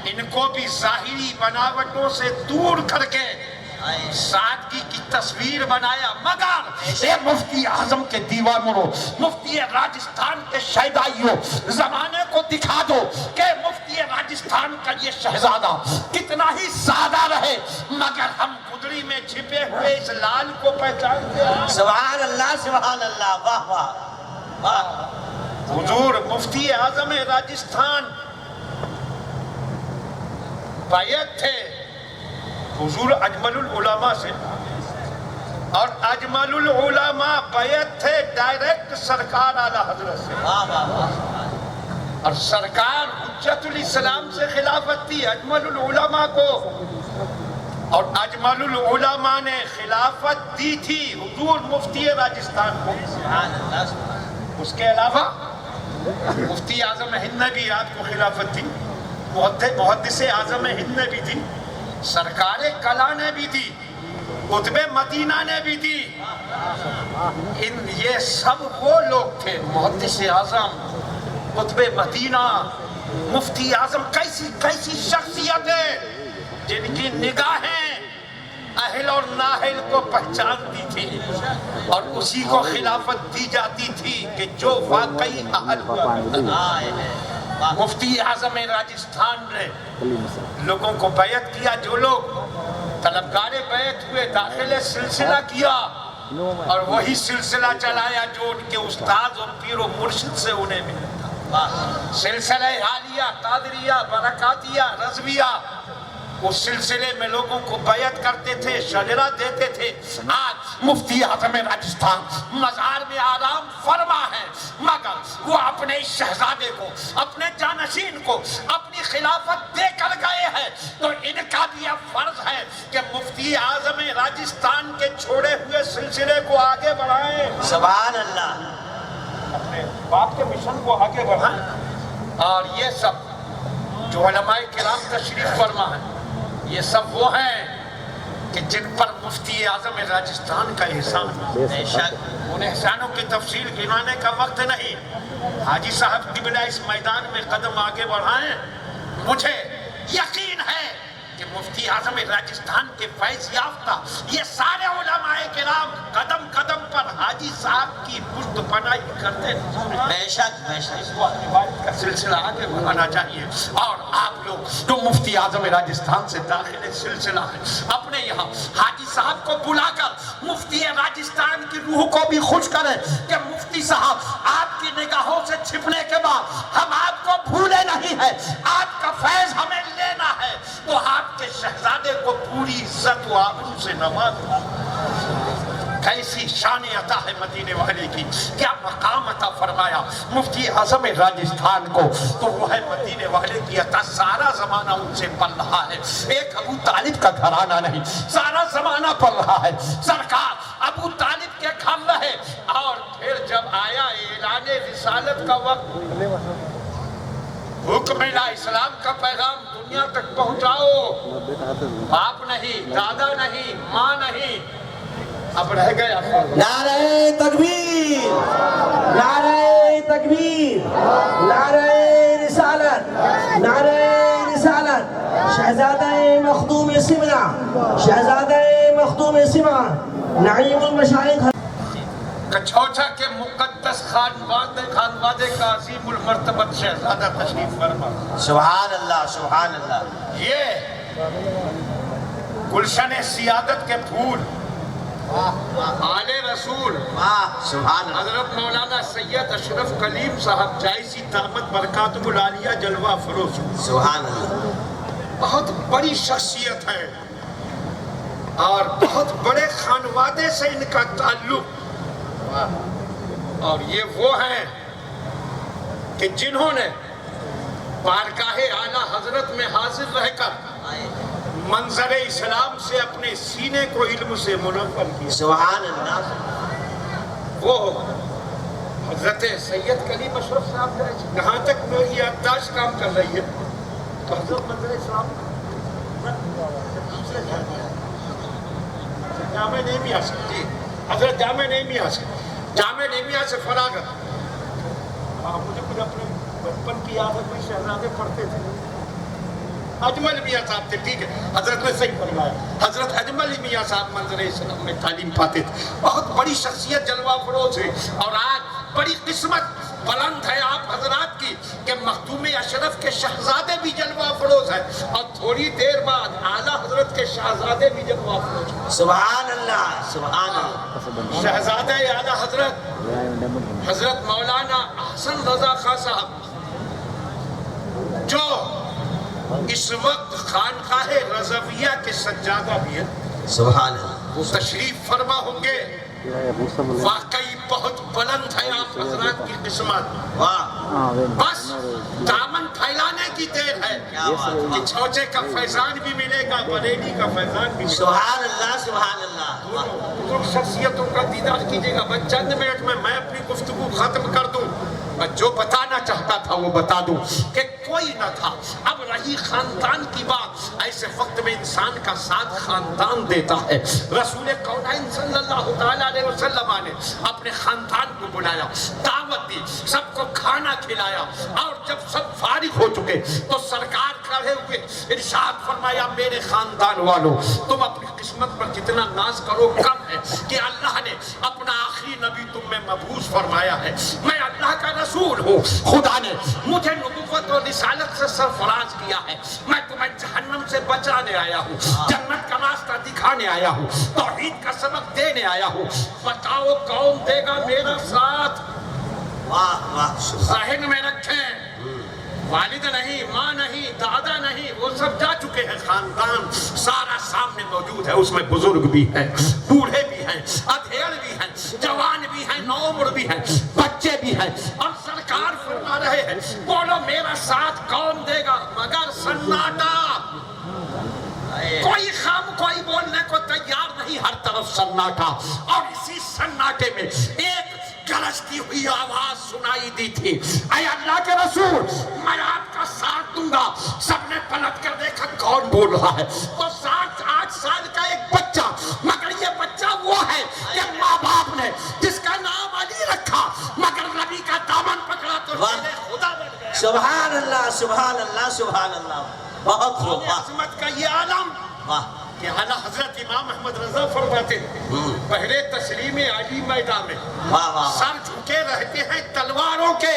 ان کو بھی ظاہری بناوٹوں سے دور کر کے سادگی کی تصویر بنایا. مگر اے مفتی اعظم کے دیوانوں مفتی راجستھان کے شہدائیوں زمانے کو دکھا دو کہ مفتی راجستھان کا یہ شہزادہ کتنا ہی سادہ رہے مگر ہم گدڑی میں چھپے ہوئے اس لال کو پہچانتے ہیں. سبحان اللہ سبحان اللہ. واہ واہ واہ. حضور مفتی اعظم راجستھان بیعت تھے حضور اجمل العلماء سے اور اجمل العلماء بیعت تھے ڈائریکٹ سرکار اعلیٰ حضرت سے. اور سرکار حجت الاسلام سے خلافت تھی اجمل العلماء کو اور اجمل العلماء نے خلافت دی تھی حضور مفتی راجستھان کو. اس کے علاوہ مفتی اعظم ہند نے بھی آپ کو خلافت تھی محدث اعظم ہند نے بھی تھی سرکار کلا نے بھی دی قطب مدینہ نے بھی دی. یہ سب وہ لوگ تھے محدث اعظم قطب مدینہ مفتی اعظم کیسی شخصیتیں جن کی نگاہیں اہل اور نااہل کو پہچانتی تھی اور اسی کو خلافت دی جاتی تھی کہ جو واقعی اہل ہوا. مفتی اعظم راجستھان نے لوگوں کو بیعت کیا جو لوگ طلبگار بیعت ہوئے داخل سلسلہ کیا اور وہی سلسلہ چلایا جو ان کے استاد اور پیر و مرشد سے انہیں ملا. سلسلہ حالیہ قادریہ برکاتیہ رضویہ اس سلسلے میں لوگوں کو بیعت کرتے تھے شجرہ دیتے تھے. آج مفتی اعظم راجستھان مزار میں آرام فرما ہے مگر وہ اپنے اس شہزادے کو اپنے جانشین کو اپنی خلافت دے کر گئے ہیں تو ان کا بھی اب فرض ہے کہ مفتی اعظم راجستھان کے چھوڑے ہوئے سلسلے کو آگے بڑھائیں. سبحان اللہ. اپنے باپ کے مشن کو آگے بڑھائیں. اور یہ سب جو علماء کرام تشریف فرما ہے یہ سب وہ ہیں کہ جن پر مفتی اعظم راجستھان کا احسان ہے. ان احسانوں کی تفصیل گنانے کا وقت نہیں. حاجی صاحب قبلہ اس میدان میں قدم آگے بڑھائیں. مجھے یقین ہے کہ مفتی اعظم راجستھان کے فیض یافتہ یہ سارے علماء کرام قدم قدم پر حاجی صاحب کی پشت پناہی کرتے ہیں. بے شک بے شک. روایت کا سلسلہ آگے بڑھانا چاہیے. اور آپ لوگ جو مفتی اعظم راجستھان سے داخل سلسلہ ہے اپنے یہاں حاجی صاحب کو بلا کر مفتی راجستھان کی روح کو بھی خوش کریں کہ مفتی صاحب آپ کی نگاہوں سے چھپنے کے بعد ہم آپ کو بھولے نہیں ہیں. آپ کا فیض ہمیں لینا ہے تو آپ کے شہزادے کو پوری عزت و آبرو سے نوازو. کیسی شان عطا ہے مدینے والے کی کیا مقام عطا فرمایا مفتی اعظم راجستھان کو تو وہ ہے مدینے والے کی عطا. سارا زمانہ ان سے پل رہا ہے. ایک ابو طالب کا گھرانہ نہیں سارا زمانہ پل رہا ہے. سرکار ابو طالب کے گھر رہے اور پھر جب آیا اعلان رسالت کا وقت حکم ملا اسلام کا پیغام دنیا تک پہنچاؤ. باپ نہیں دادا نہیں ماں نہیں اب رہ گیا. نعرہ تکبیر نعرہ تکبیر نعرہ رسالت نعرہ رسالت. شہزادہ مخدوم سمرہ شہزادہ مخدوم سمرہ نعیم المشائخ کچھوچا کے مقدس خانوادے کا عظیم المرتبت شہزادہ تشریف فرما. سبحان اللہ سبحان اللہ. یہ گلشن سیادت کے پھول آل رسول سبحان اللہ. حضرت مولانا سید اشرف کلیم صاحب جائزی دامت برکاتہ العالیہ جلوہ فروز سبحان اللہ. بہت بڑی شخصیت ہے اور بہت بڑے خانوادے سے ان کا تعلق، اور یہ وہ ہیں کہ جنہوں نے بارگاہ اعلیٰ حضرت میں حاضر رہ کر منظر اسلام سے اپنے سینے کو علم سے منور کیا۔ سبحان اللہ۔ وہ حضرت سید کلیم اشرف صاحب کا جہاں تک میری یادداشت کام کر رہی ہے تو حضرت منظر اسلام جامع نعمیہ سے، جی حضرت جامع نعمیہ سے، جامع نعمیہ سے فراغت۔ مجھے کچھ اپنے بچپن کی یاد ہے، کوئی شہزادے پڑھتے تھے، اجمل میاں صاحب تھے، ٹھیک ہے، حضرت نے صحیح فرمایا، حضرت اجمل میاں صاحب منظر اسلام میں تعلیم پاتے تھے، بہت بڑی شخصیت، جلوہ فروز ہے، اور آج بڑی قسمت بلند ہے آپ حضرات کی کہ مخدوم اشرف کے شہزادے بھی جلوہ فروز ہیں، اور تھوڑی دیر بعد اعلیٰ حضرت کے شہزادے بھی جلوہ فروز ہیں۔ سبحان اللہ، سبحان اللہ۔ شہزادہ اعلیٰ حضرت حضرت مولانا احسن رضا خان صاحب، جو اس وقت خانقاہ رضویہ کے سجادہ بھی ہیں، سبحان اللہ۔ وہ تشریف فرما ہوں گے۔ واقعی بہت بلند ہے آپ حضرات کی قسمت، واہ، بس دامن پھیلانے کی دیر ہے کہ چھوچے کا فیضان بھی ملے گا، بریلی کا فیضان بھی ملے گا۔ سبحان اللہ، سبحان اللہ۔ بزرگ شخصیتوں کا دیدار کیجیے گا۔ بس چند منٹ میں اپنی گفتگو ختم کر دوں، میں جو بتانا چاہتا تھا وہ بتا دوں کہ کوئی نہ تھا، اب رہی خاندان کی بات، ایسے وقت میں انسان کا ساتھ خاندان دیتا ہے۔ رسول کونین صلی اللہ تعالیٰ علیہ وسلم نے اپنے خاندان کو بلایا، دعوت دی، سب کو کھانا کھلایا، اور جب سب فارغ ہو چکے تو سرکار کھڑے ہوئے، ارشاد فرمایا میرے خاندان والوں، تم اپنی قسمت پر جتنا ناز کرو کم ہے کہ اللہ نے اپنا آخری نبی تم میں مبعوث فرمایا ہے۔ میں اللہ کا رسول ہوں، خدا نے مجھے نبوت اور رسالت سے سرفراز کیا ہے، میں تمہیں جہنم سے بچانے آیا ہوں، جنت کا راستہ دکھانے آیا ہوں، توحید کا سبق دینے آیا ہوں، بتاؤ کون دے گا میرا ساتھ؟ واہ واہ، ذہن میں رکھیں، والد نہیں، ماں نہیں، دادا نہیں، وہ سب جا چکے ہیں، خاندان سارا سامنے موجود ہے، اس میں بزرگ بھی ہیں، بوڑھے بھی ہیں، ادھیڑ بھی ہیں، جوان بھی ہیں، نوعمر بھی ہیں، بچے بھی ہیں، اور سرکار فرما رہے ہیں بولو میرا ساتھ کون دے گا؟ مگر سناٹا، کوئی خام کوئی بولنے کو تیار نہیں، ہر طرف سناٹا، اور اسی سناٹے میں ایک گرجتی ہوئی آواز سنائی دی تھی، اے اللہ کے رسول میں آپ کا ساتھ دوں گا۔ سب نے پلٹ کر دیکھا کون بول رہا ہے، تو 7-8 سال کا ایک بچہ، مگر یہ بچہ وہ ہے کہ ماں باپ نے جس کا نام علی رکھا، مگر نبی کا دامن پکڑا تو شیر خدا بن گیا۔ سبحان اللہ، سبحان اللہ، سبحان اللہ، بہت خوب، عظمت کا یہ عالم واہ، کہ اعلیٰ حضرت امام احمد رضا فرماتے ہیں پہلے تسلیم علی میدان میں واہ واہ، سر جھکے رہتے ہیں تلواروں کے،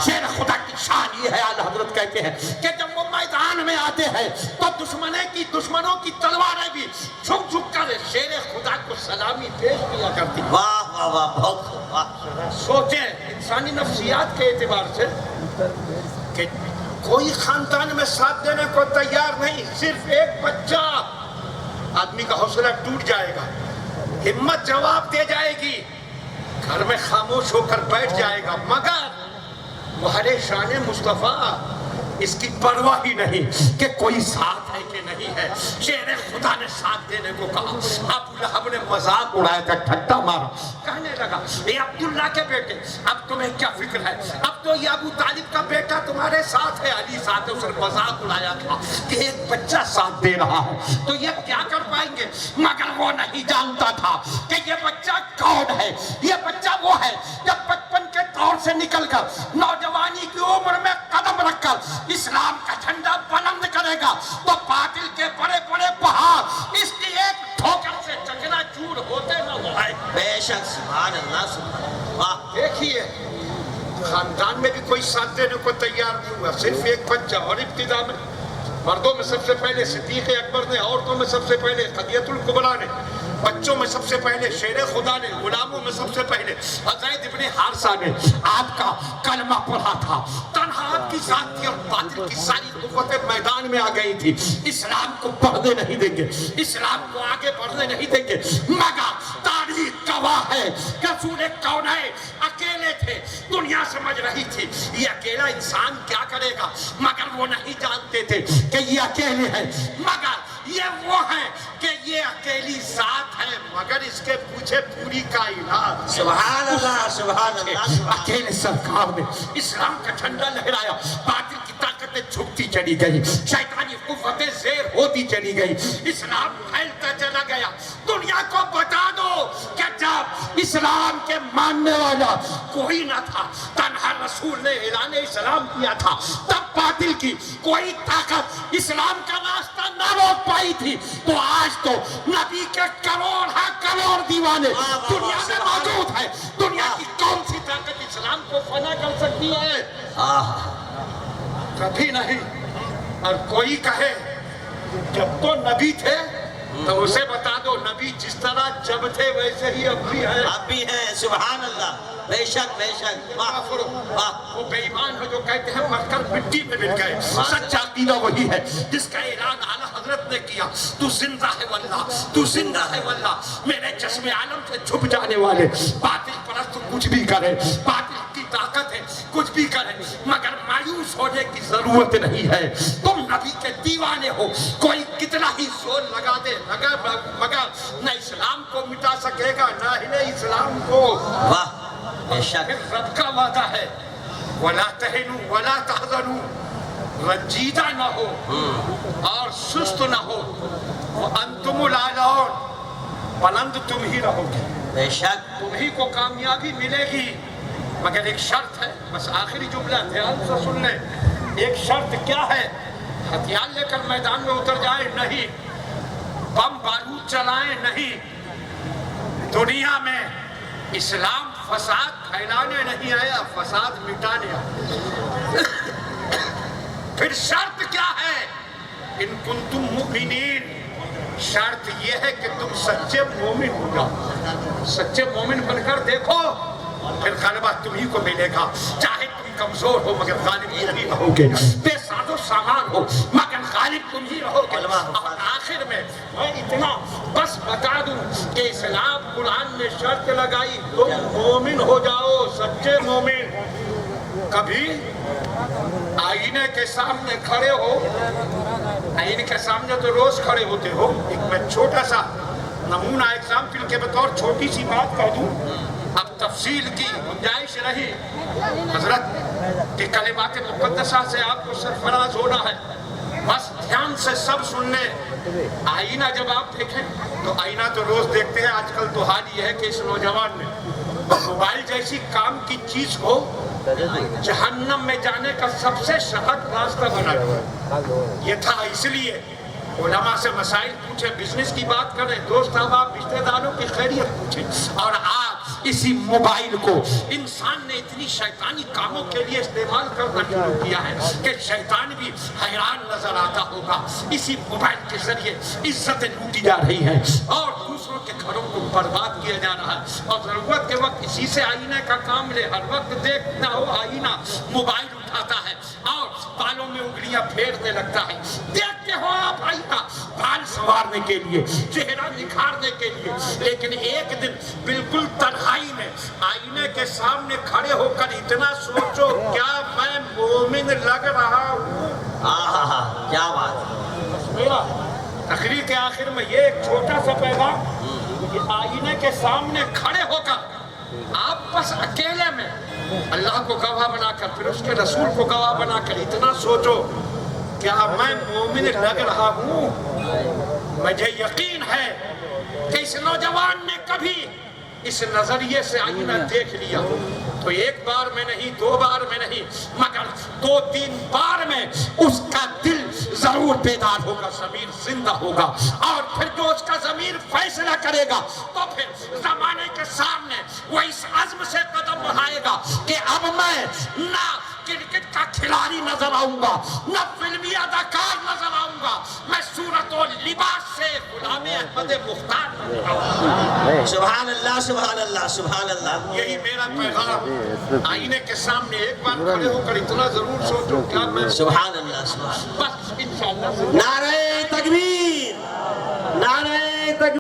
شیر خدا کی شان یہ ہے، اعلیٰ حضرت کہتے ہیں کہ جب وہ میدان میں آتے ہیں تو دشمنوں کی تلواریں بھی جھک جھک کر شیر خدا کو سلامی پیش کیا کرتی ہیں۔ واہ واہ واہ، بہت خوب، واہ، سوچیں انسانی نفسیات کے اعتبار سے کہ کوئی خاندان میں ساتھ دینے کو تیار نہیں، صرف ایک بچہ، آدمی کا حوصلہ ٹوٹ جائے گا، ہمت جواب دے جائے گی، گھر میں خاموش ہو کر بیٹھ جائے گا، مگر مہر شان مصطفیٰ اس کی پرواہ ہی نہیں کہ کوئی ساتھ ہے کہ نہیں ہے۔ شیر خدا نے ساتھ دینے کو کہا، ابو لہب نے مذاق اڑایا تھا، ٹھٹا مارا، کہنے لگا اے عبداللہ کے بیٹے اب تمہیں کیا فکر ہے، اب تو یہ ابو طالب کا بیٹا تمہارے ساتھ ہے، علی ساتھ ہے، اس نے مذاق اڑایا تھا کہ ایک بچہ ساتھ دے رہا ہے تو یہ کیا کر پائیں گے، مگر وہ نہیں جانتا تھا کہ یہ بچہ کون ہے۔ یہ بچہ وہ ہے جب بچپن کے دور سے نکل کر نوجوانی کی عمر میں قدم رکھ کر اسلام کا جھنڈا بلند کرے گا تو باطل کے بڑے بڑے پہاڑ اس کی ایک ٹھوکر سے چکنا چور ہوتے نہ ہوئے۔ بے شک، سبحان اللہ، سبحان اللہ، واہ، دیکھیے خاندان میں بھی کوئی ساتھ دینے کو تیار نہیں ہوا، صرف ایک بچہ، اور ابتدا میں مردوں میں سب سے پہلے صدیق اکبر نے، عورتوں میں سب سے پہلے خدیجہ الکبریٰ نے بچوں میں سب سے پہلے شیر خدا نے، غلاموں میں سب سے پہلے زید ابن حارثہ نے آپ کا کلمہ پڑھا تھا. تنہا آپ کی ذات تھی اور باطل کی ساری قوتیں میدان میں آ گئی تھی. اسلام کو بڑھنے نہیں دیں گے، اسلام کو آگے بڑھنے نہیں دیں گے. مگر تاریخ گواہ ہے کہ رسول کونین اکیلے تھے. دنیا سمجھ رہی تھی یہ اکیلا انسان کیا کرے گا، مگر وہ نہیں جانتے تھے کہ یہ اکیلے ہیں. مگر یہ وہ ہیں کہ یہ اکیلی ذات ہے، مگر اس کے پیچھے پوری کائنات. سبحان اللہ سبحان اللہ. اکیلے سرکار نے اسلام کا جھنڈا لہرایا. باطل کی طاقتیں جھکتی چلی گئی، شیطانی قوتیں زیر ہوتی چلی گئی، اسلام پھیلتا چلا گیا. دنیا کو بتا دو کہ جب اسلام کے ماننے والا کوئی نہ تھا، تنہا رسول نے اعلان اسلام کیا تھا، تب باطل کی کوئی طاقت اسلام کا راستہ نہ روک پائی تھی. تو آج تو نبی کے کروڑ دیوانے دنیا میں موجود ہیں. دنیا کی کون سی طاقت اسلام کو فنا کر سکتی ہے؟ کبھی نہیں. اور کوئی کہے جب تو نبی تھے تو اسے بتا دو نبی جس طرح جب تھے ویسے ہی اب بھی ہیں. اب بھی ہیں. سبحان اللہ. بے شک بے شک. وہ بے ایمان ہے جو کہتے ہیں مر کر مٹی میں مل گئے. سچا عقیدہ وہی ہے جس کا اعلان اعلیٰ حضرت نے کیا. تو زندہ ہے واللہ، تو زندہ ہے واللہ. میرے چشم عالم سے چھپ جانے والے باطل پرست کچھ بھی کرے، باطل کی طاقت ہے کچھ بھی کرے، مگر مایوس ہونے کی ضرورت نہیں ہے. تم نبی کے دیوانے ہو، کوئی کتنا ہی زور لگا دے مگر نہ اسلام کو مٹا سکے گا نہ ہی اسلام کو. واہ بے شک. رب کا وعدہ ہے وَلَا تَهِنُوا وَلَا تَحْزَنُوا، رنجیدہ نہ ہو اور سست نہ ہو. وَأَنْتُمُ الْأَعْلَوْنَ، بلند تم ہی رہو گے. بے شک. تم ہی کو کامیابی ملے گی، مگر ایک شرط ہے. بس آخری جملہ دھیان سے سن لیں. ایک شرط کیا ہے؟ ہتھیار لے کر میدان میں اتر جائیں نہیں، بم بارود چلائیں نہیں. دنیا میں اسلام فساد پھیلانے نہیں آیا، فساد مٹانے آیا. پھر شرط کیا ہے؟ ان کنتم مؤمنین، شرط یہ ہے کہ تم سچے مومن ہو جاؤ. سچے مومن بن کر دیکھو، پھر غلبہ تمہیں کو ملے گا. چاہے تم کمزور ہو مگر غالب تم ہی رہو گے، بے ساز و سامان ہو مگر غالب تم ہی رہو گے. اور آخر میں میں اتنا بس بتا دوں کہ اسلام قرآن نے شرط لگائی تم مومن ہو جاؤ، سچے مومن. کبھی آئینے کے سامنے کھڑے ہو، آئینے کے سامنے تو روز کھڑے ہوتے ہو. ایک میں چھوٹا سا نمونہ ایگزامپل کے بطور چھوٹی سی بات کہہ دوں، اب تفصیل کی گنجائش رہی. حضرت کے کلمات مقدسہ سے آپ کو سرفراز ہونا ہے، بس دھیان سے سب سن لیں. آئینہ جب آپ دیکھیں تو آئینہ تو روز دیکھتے ہیں. آج کل تو حال یہ ہے کہ اس نوجوان میں موبائل جیسی کام کی چیز کو جہنم میں جانے کا سب سے سخت راستہ بنا دیا. یہ تھا اس لیے علماء سے مسائل پوچھیں، بزنس کی بات کریں، دوست احباب رشتہ داروں کی خیریت پوچھیں. اور آج اسی موبائل کو انسان نے اتنی شیطانی کاموں کے لیے استعمال کرنا شروع کیا ہے کہ شیطان بھی حیران نظر آتا ہوگا. اسی موبائل کے ذریعے عزتیں لوٹی جا رہی ہیں اور دوسروں کے گھروں کو برباد کیا جا رہا ہے. اور ضرورت کے وقت اسی سے آئینے کا کام لے. ہر وقت دیکھنا ہو آئینہ، موبائل اٹھاتا ہے اور بالوں میں انگلیاں پھیرنے لگتا ہے. دیکھتے ہو آپ آئینہ بال سنوارنے کے لیے، چہرہ نکھارنے کے لیے، لیکن ایک دن بالکل تنہائی میں آئینے کے سامنے کھڑے ہو کر اتنا سوچو کیا میں مومن لگ رہا ہوں؟ کیا بات. میرا تقریر کے آخر میں یہ ایک چھوٹا سا پیغام کہ آئینے کے سامنے کھڑے ہو کر آپ بس اکیلے میں اللہ کو گواہ بنا کر پھر اس کے رسول کو گواہ بنا کر اتنا سوچو کیا میں مومن لگ رہا ہوں؟ مجھے یقین ہے کہ اس نوجوان نے کبھی اس نظریے سے آئینہ دیکھ لیا تو ایک بار میں نہیں، دو بار میں نہیں، مگر 2-3 بار میں اس کا دل ضرور بیدار ہوگا، ضمیر زندہ ہوگا. اور پھر جو اس کا ضمیر فیصلہ کرے گا تو پھر زمانے کے سامنے وہ اس عزم سے قدم بڑھائے گا کہ اب میں نہ کرکٹ کا کھیل کھلاڑی نظر آؤں گا، نہ فلمی اداکار نظر آؤں گا، میں صورت و لباس سے غلام احمد مختار نظر آؤں گا۔ سبحان اللہ سبحان اللہ سبحان اللہ۔ یہی میرا پیغام۔ آئینے کے سامنے ایک بار کھڑے ہو کر اتنا ضرور سوچو کیا میں سبحان اللہ سبحان اللہ۔ بس انشاءاللہ نعرہ تکبیر، نعرہ